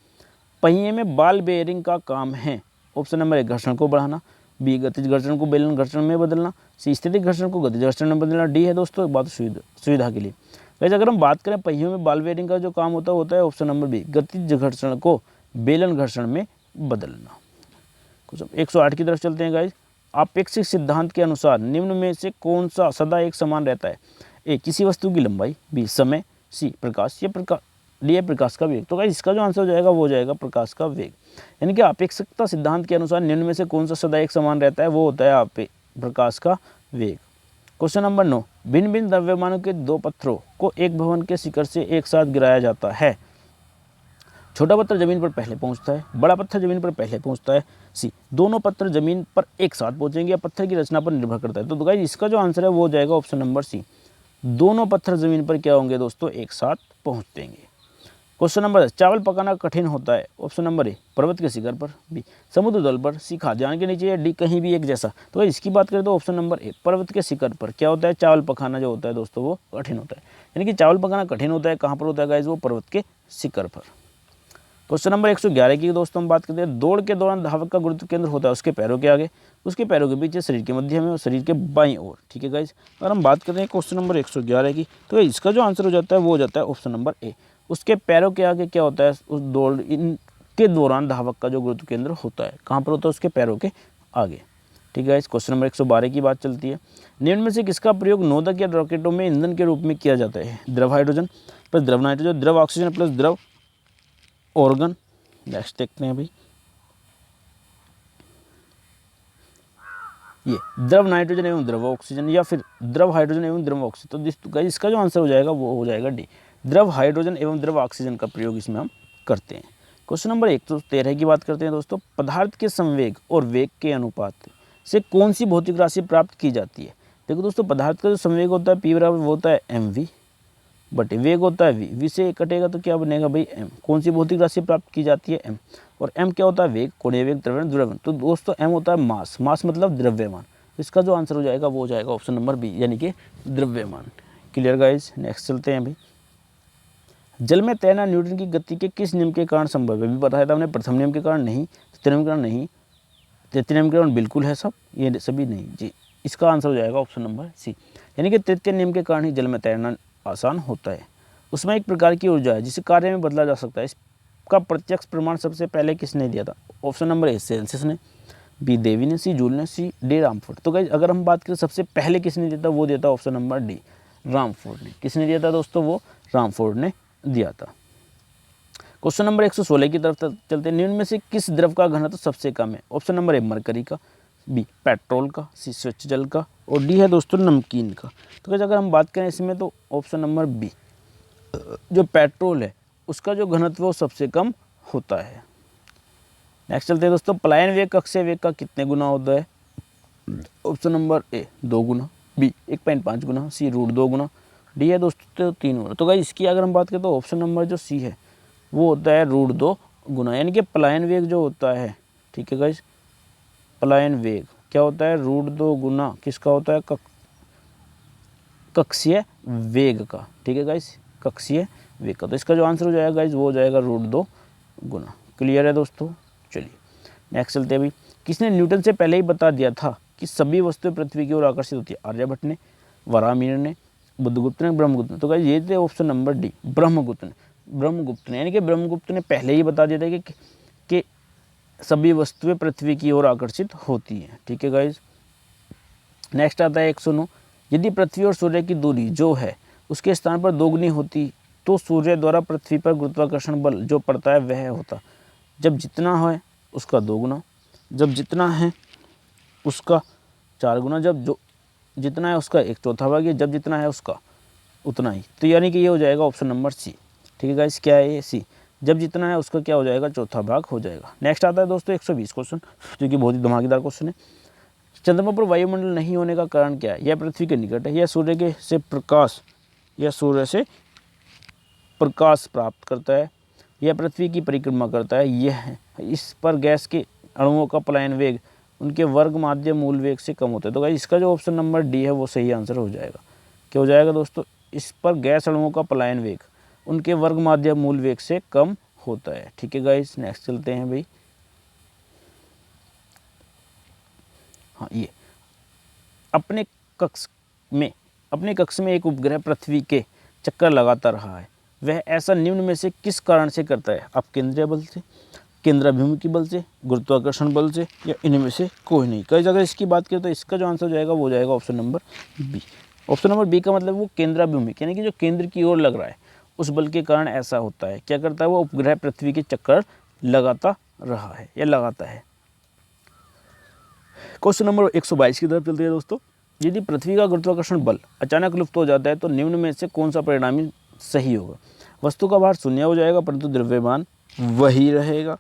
पहिए में बॉल बेयरिंग का काम है? ऑप्शन नंबर ए घर्षण को बढ़ाना, बी गतिज घर्षण को बेलन घर्षण में बदलना, सी स्थितिक घर्षण को गतिज घर्षण में बदलना, डी है दोस्तों बात सुविधा के लिए। वैसे अगर हम बात करें पहियों में बॉल बेयरिंग का जो काम होता है ऑप्शन नंबर बी गतिज घर्षण को बेलन घर्षण में बदलना। कुछ 108 की तरफ चलते हैं गाइज। आपेक्षिक सिद्धांत के अनुसार निम्न में से कौन सा सदा एक समान रहता है? ए किसी वस्तु की लंबाई, बी समय, सी प्रकाश, या डी है प्रकाश का वेग। तो गाइज इसका जो आंसर हो जाएगा वो हो जाएगा प्रकाश का वेग। यानी कि आपेक्षिकता सिद्धांत के अनुसार निम्न में से कौन सा सदा एक समान रहता है? वो होता है प्रकाश का वेग। क्वेश्चन नंबर 9, भिन्न भिन्न द्रव्यमानों के दो पत्थरों को एक भवन के शिखर से एक साथ गिराया जाता है। छोटा पत्थर जमीन पर पहले पहुंचता है, बड़ा पत्थर जमीन पर पहले पहुंचता है, सी दोनों पत्थर जमीन पर एक साथ पहुंचेंगे, या पत्थर की रचना पर निर्भर करता है। तो गाइस इसका जो आंसर है वो हो जाएगा ऑप्शन नंबर सी, दोनों पत्थर जमीन पर क्या होंगे दोस्तों? एक साथ पहुंचेंगे। क्वेश्चन नंबर 10, चावल पकाना कठिन होता है। ऑप्शन नंबर ए पर्वत के शिखर पर, बी समुद्र तल पर, सी खाद्यान्न के नीचे, या डी कहीं भी एक जैसा। तो भाई इसकी बात करें तो ऑप्शन नंबर ए पर्वत के शिखर पर क्या होता है, चावल पकाना जो होता है दोस्तों वो कठिन होता है। यानी कि चावल पकाना कठिन होता है कहाँ पर होता है गाइज, वो पर्वत के शिखर पर। क्वेश्चन नंबर 111 की दोस्तों हम बात करते हैं, दौड़ के दौरान धावक का गुरुत्व केंद्र होता है उसके पैरों के आगे, उसके पैरों के पीछे, शरीर के मध्य में और शरीर के बाईं ओर। ठीक है गाइज, अगर हम बात करते हैं क्वेश्चन नंबर 111 की, तो इसका जो आंसर हो जाता है वो हो जाता है ऑप्शन नंबर ए, उसके पैरों के आगे क्या होता है, उस दौड़ के दौरान धावक का जो गुरुत्व केंद्र होता है कहाँ पर होता है, उसके पैरों के आगे। ठीक है, इस क्वेश्चन नंबर 112 की बात चलती है, निम्न में से किसका प्रयोग नोदक या रॉकेटों में ईंधन के रूप में किया जाता है, द्रव हाइड्रोजन प्लस द्रव नाइट्रोजन, द्रव ऑक्सीजन प्लस द्रव ऑर्गन। नेक्स्ट देखते हैं भाई, ये द्रव नाइट्रोजन एवं द्रव ऑक्सीजन या फिर द्रव हाइड्रोजन एवं द्रव ऑक्सीजन। तो इसका जो आंसर हो जाएगा वो हो जाएगा डी, द्रव हाइड्रोजन एवं द्रव ऑक्सीजन का प्रयोग इसमें हम करते हैं। क्वेश्चन नंबर 113 की बात करते हैं दोस्तों, पदार्थ के संवेग और वेग के अनुपात से कौन सी भौतिक राशि प्राप्त की जाती है। देखो दोस्तों, पदार्थ का जो संवेग होता है P बराबर होता है mv बटे वेग होता है v से कटेगा तो क्या बनेगा भाई m। कौन सी भौतिक राशि प्राप्त की जाती है m, और m क्या होता है वेग, कोणीय वेग, द्रव्यमान। तो दोस्तों m होता है मास, मास मतलब द्रव्यमान। इसका जो आंसर हो जाएगा वो हो जाएगा ऑप्शन नंबर बी, यानी कि द्रव्यमान। क्लियर गाइज, नेक्स्ट चलते हैं भाई, जल में तैरना न्यूटन की गति के किस नियम के कारण संभव है। अभी बताया था हमने, प्रथम नियम के कारण नहीं, द्वितीय नियम के कारण नहीं, तृतीय नियम के कारण बिल्कुल है सब, ये सभी नहीं जी। इसका आंसर हो जाएगा ऑप्शन नंबर सी, यानी कि तृतीय नियम के कारण ही जल में तैरना आसान होता है। उसमें एक प्रकार की ऊर्जा है जिसे कार्य में बदला जा सकता है। इसका प्रत्यक्ष प्रमाण सबसे पहले किसने दिया था, ऑप्शन नंबर ए सेल्सियस ने, बी देवी ने, सी जूल ने, सी डी रामफोर्ड। तो गाइस अगर हम बात करें सबसे पहले किसने दिया था, वो दिया था ऑप्शन नंबर डी, रामफोर्ड ने। किसने दिया था दोस्तों, वो रामफोर्ड ने दिया था। क्वेश्चन नंबर 116 की तरफ चलते हैं, निम्न में से किस द्रव का घनत्व सबसे कम है। ऑप्शन नंबर ए मरकरी का, बी पेट्रोल का, सी स्वच्छ जल का, और डी है दोस्तों नमकीन का। तो गाइस अगर हम बात करें इसमें तो ऑप्शन नंबर बी, जो पेट्रोल है उसका जो घनत्व वो सबसे कम होता है। नेक्स्ट चलते हैं दोस्तों, पलायन वेग कक्षीय वेग का कितने गुना होता है। ऑप्शन नंबर ए 2 गुना, बी 1.5 गुना, सी √2 गुना, डी है दोस्तों 3 गुना। तो गाइस इसकी अगर हम बात करें तो ऑप्शन नंबर जो सी है वो होता है √2 गुना, यानी कि पलायन वेग जो होता है, ठीक है गाइस, पलायन वेग क्या होता है, √2 गुना किसका होता है, कक्षीय वेग का। ठीक है गाइस, कक्षीय वेग का। तो इसका जो आंसर हो जाएगा गाइस वो हो जाएगा √2 गुना। क्लियर है दोस्तों, चलिए नेक्स्ट चलते हैं अभी, किसने न्यूटन से पहले ही बता दिया था कि सभी वस्तुएं पृथ्वी की ओर आकर्षित होती है। आर्यभट्ट ने, वराहमिहिर ने, बुद्धगुप्त ने, ब्रह्मगुप्त ने। तो गाइस ये थे ऑप्शन नंबर डी, ब्रह्मगुप्त ने। ब्रह्मगुप्त ने, यानी कि ब्रह्मगुप्त ने पहले ही बता दिया था कि सभी वस्तुएं पृथ्वी की ओर आकर्षित होती हैं। ठीक है गाइस, नेक्स्ट आता है 109, यदि पृथ्वी और सूर्य की दूरी जो है उसके स्थान पर दोगुनी होती तो सूर्य द्वारा पृथ्वी पर गुरुत्वाकर्षण बल जो पड़ता है वह होता, जब जितना है उसका 2 गुना, जब जितना है उसका 4 गुना, जब जो जितना है उसका 1/4 भाग, जब जितना है उसका उतना ही। तो यानी कि ये हो जाएगा ऑप्शन नंबर सी। ठीक है गाइस, क्या है ये, सी, जब जितना है उसका क्या हो जाएगा, 1/4 भाग हो जाएगा। नेक्स्ट आता है दोस्तों 120 क्वेश्चन, जो कि बहुत ही धमाकेदार क्वेश्चन है। चंद्रमा पर वायुमंडल नहीं होने का कारण क्या है, यह पृथ्वी के निकट है, यह सूर्य से प्रकाश प्राप्त करता है, यह पृथ्वी की परिक्रमा करता है, यह है इस पर गैस के अणुओं का पलायन वेग उनके वर्ग माध्य मूल वेग से कम होता है। तो गाइस इसका जो ऑप्शन नंबर डी है वो सही आंसर हो जाएगा। क्या हो जाएगा दोस्तों, इस पर गैस अणुओं का पलायन वेग उनके वर्ग माध्य मूल वेग से कम होता है। ठीक है गाइस, नेक्स्ट चलते हैं भाई, हाँ ये अपने कक्ष में एक उपग्रह पृथ्वी के चक्कर लगाता रहा है, वह ऐसा निम्न में से किस कारण से करता है। आप केंद्रीय बल से, केंद्राभिमुखी बल से, गुरुत्वाकर्षण बल से, या इनमें से कोई नहीं। कई अगर इसकी बात करें तो इसका जो आंसर हो जाएगा वो हो जाएगा option number B. Option number B का मतलब वो केंद्राभिमुखी, यानी कि जो केंद्र की ओर लग रहा है उस बल के कारण ऐसा होता है। क्या करता है, वो उपग्रह पृथ्वी के चक्कर लगाता रहा है या लगाता है। क्वेश्चन नंबर 122 की तरफ चलते हैं दोस्तों, यदि पृथ्वी का गुरुत्वाकर्षण बल अचानक लुप्त हो जाता है तो निम्न में से कौन सा परिणामी सही होगा। वस्तु का भार शून्य हो जाएगा परंतु द्रव्यमान वही रहेगा।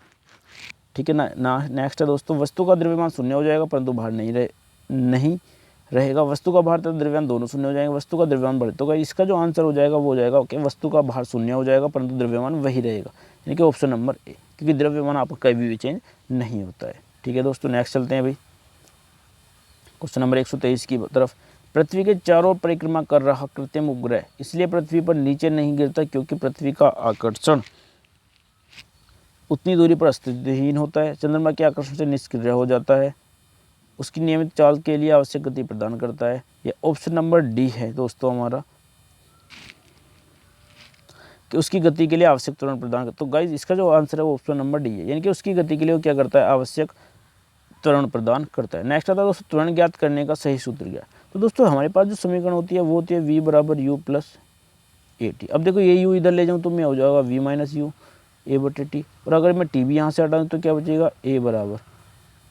ठीक है ना। नेक्स्ट है दोस्तों, वस्तु का द्रव्यमान शून्य हो जाएगा परंतु भार नहीं रहेगा, वस्तु का भार तथा द्रव्यमान दोनों शून्य हो जाएंगे, वस्तु का द्रव्यमान बढ़े। तो इसका जो आंसर हो जाएगा वो हो जाएगा ओके, वस्तु का भार शून्य हो जाएगा परंतु द्रव्यमान वही रहेगा, यानी कि ऑप्शन नंबर ए, क्योंकि द्रव्यमान आपका कभी भी चेंज नहीं होता है। ठीक है दोस्तों, नेक्स्ट चलते हैं भाई क्वेश्चन नंबर 123 की तरफ। पृथ्वी के चारों ओर परिक्रमा कर रहा कृत्रिम उपग्रह इसलिए पृथ्वी पर नीचे नहीं गिरता क्योंकि पृथ्वी का आकर्षण उतनी दूरी पर अस्तित्वहीन होता है, चंद्रमा के आकर्षण से निष्क्रिय हो जाता है, उसकी नियमित चाल के लिए आवश्यक गति प्रदान करता है। यह ऑप्शन नंबर डी है दोस्तों हमारा, कि उसकी गति के लिए आवश्यक त्वरण प्रदान करता है। तो गाइज इसका जो आंसर है वो ऑप्शन नंबर डी है, यानी कि उसकी गति के लिए वो क्या करता है, आवश्यक त्वरण प्रदान करता है। नेक्स्ट आता है दोस्तों त्वरण ज्ञात करने का सही सूत्र क्या है। तो दोस्तों हमारे पास जो समीकरण होती है वो होती है v बराबर यू प्लस ए टी। अब देखो ये u इधर ले जाऊँ तो मैं हो जाएगा v माइनस यू ए बटे टी, और अगर मैं टी भी यहाँ से हटा दूँ तो क्या बचेगा a बराबर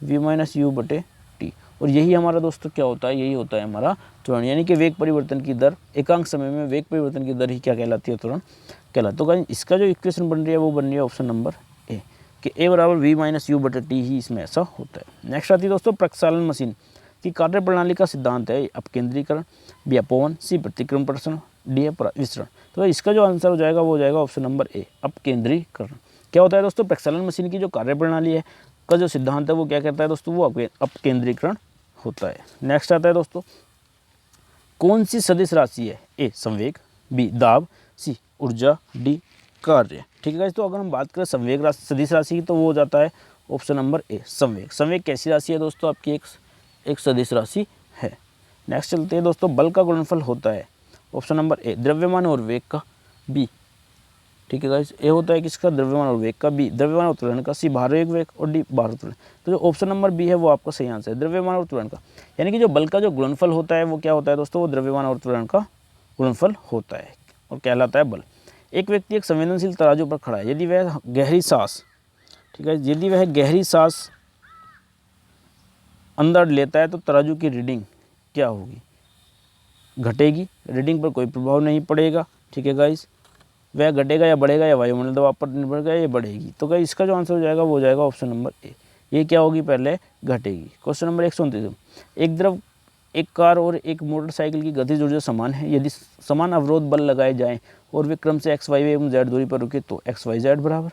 v माइनस यू बटे टी। और यही हमारा दोस्तों क्या होता है, यही होता है हमारा त्वरण, यानी कि वेग परिवर्तन की दर, एकांक समय में वेग परिवर्तन की दर ही क्या कहलाती है, त्वरण कहलाती है। तो गाइस इसका जो इक्वेशन बन रही है वो बन रही है ऑप्शन नंबर ए, कि a बराबर v माइनस यू बटे टी ही इसमें ऐसा होता है। नेक्स्ट आती है दोस्तों प्रक्षालन मशीन की कार्यप्रणाली का सिद्धांत है अपकेंद्रीकरण, बी अपवन, सी प्रतिक्रमण प्रसरण, डी है विसरण। तो इसका जो आंसर हो जाएगा वो हो जाएगा ऑप्शन नंबर ए अपकेंद्रीकरण। क्या होता है दोस्तों, प्रक्षालन मशीन की जो कार्यप्रणाली है का जो सिद्धांत है वो क्या कहता है दोस्तों, वो अपकेंद्रीकरण होता है। नेक्स्ट आता है दोस्तों कौन सी सदिश राशि है, ए संवेग, बी दाब, सी ऊर्जा, डी कार्य। ठीक है, तो अगर हम बात करें संवेग राशि सदिश राशि की तो वो हो जाता है ऑप्शन नंबर ए संवेग। संवेग कैसी राशि है दोस्तों, आपकी एक सदिश राशि है। नेक्स्ट चलते हैं दोस्तों बल का गुणनफल होता है ऑप्शन नंबर ए द्रव्यमान और वेग का, बी ठीक है गाइस ए होता है किसका, द्रव्यमान और वेग का, बी द्रव्यमान और त्वरण का, सी भारोग वेग और डी भार त्वरण। तो जो ऑप्शन नंबर बी है वो आपका सही आंसर है, द्रव्यमान और त्वरण का, यानी कि जो बल का जो गुणनफल होता है वो क्या होता है दोस्तों, वो द्रव्यमान और त्वरण का गुणनफल होता है और कहलाता है बल। एक व्यक्ति एक संवेदनशील तराजू पर खड़ा है, यदि वह गहरी सांस, ठीक है, यदि वह गहरी सांस अंदर लेता है तो तराजू की रीडिंग क्या होगी, घटेगी, रीडिंग पर कोई प्रभाव नहीं पड़ेगा। ठीक है गाइस, वह घटेगा या बढ़ेगा या वायुमंडल दबाव पर निर्भर करेगा या बढ़ेगी। तो गाइस इसका जो आंसर हो जाएगा वो हो जाएगा ऑप्शन नंबर ए, ये क्या होगी, पहले घटेगी। क्वेश्चन नंबर 129, एक द्रव, एक कार और एक मोटरसाइकिल की गतिज ऊर्जा समान है, यदि समान अवरोध बल लगाए जाएं और वे क्रम से एक्स वाई एवं जेड दूरी पर रुके तो एक्स वाई जेड बराबर,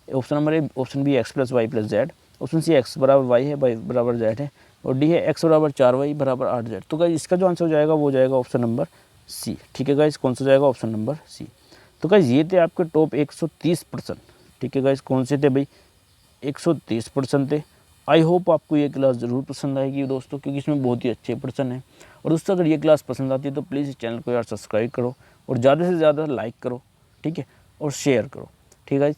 option number A, option B X plus Y plus Z, option C X बराबर वाई है, वाई बराबर जेड है, और डी है एक्स बराबर 4y बराबर 8z। तो गाइस इसका जो आंसर हो जाएगा वो हो जाएगा ऑप्शन नंबर सी। ठीक है गाइस, कौन सा हो जाएगा, ऑप्शन नंबर सी। तो गाइस ये थे आपके टॉप 130 प्रश्न। ठीक है गाइस, कौन से थे भाई, 130 प्रश्न थे। आई होप आपको ये क्लास ज़रूर पसंद आएगी दोस्तों, क्योंकि इसमें बहुत ही अच्छे प्रश्न हैं। और दोस्तों अगर ये क्लास पसंद आती है तो प्लीज़ इस चैनल को यार सब्सक्राइब करो और ज़्यादा से ज़्यादा लाइक करो, ठीक है, और शेयर करो। ठीक है,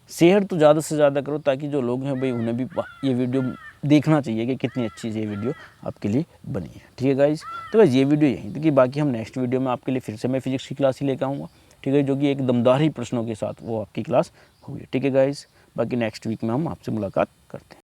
शेयर तो ज़्यादा से ज़्यादा करो ताकि जो लोग हैं भाई उन्हें भी ये वीडियो देखना चाहिए कि कितनी अच्छी ये वीडियो आपके लिए बनी है। ठीक है गाइस, तो गाइस ये वीडियो यहीं तक, कि बाकी हम नेक्स्ट वीडियो में आपके लिए फिर से मैं फिजिक्स की क्लास ही लेकर आऊँगा। ठीक है, जो कि एक दमदार ही प्रश्नों के साथ वो आपकी क्लास होगी। ठीक है गाइस, बाकी नेक्स्ट वीक में हम आपसे मुलाकात करते हैं।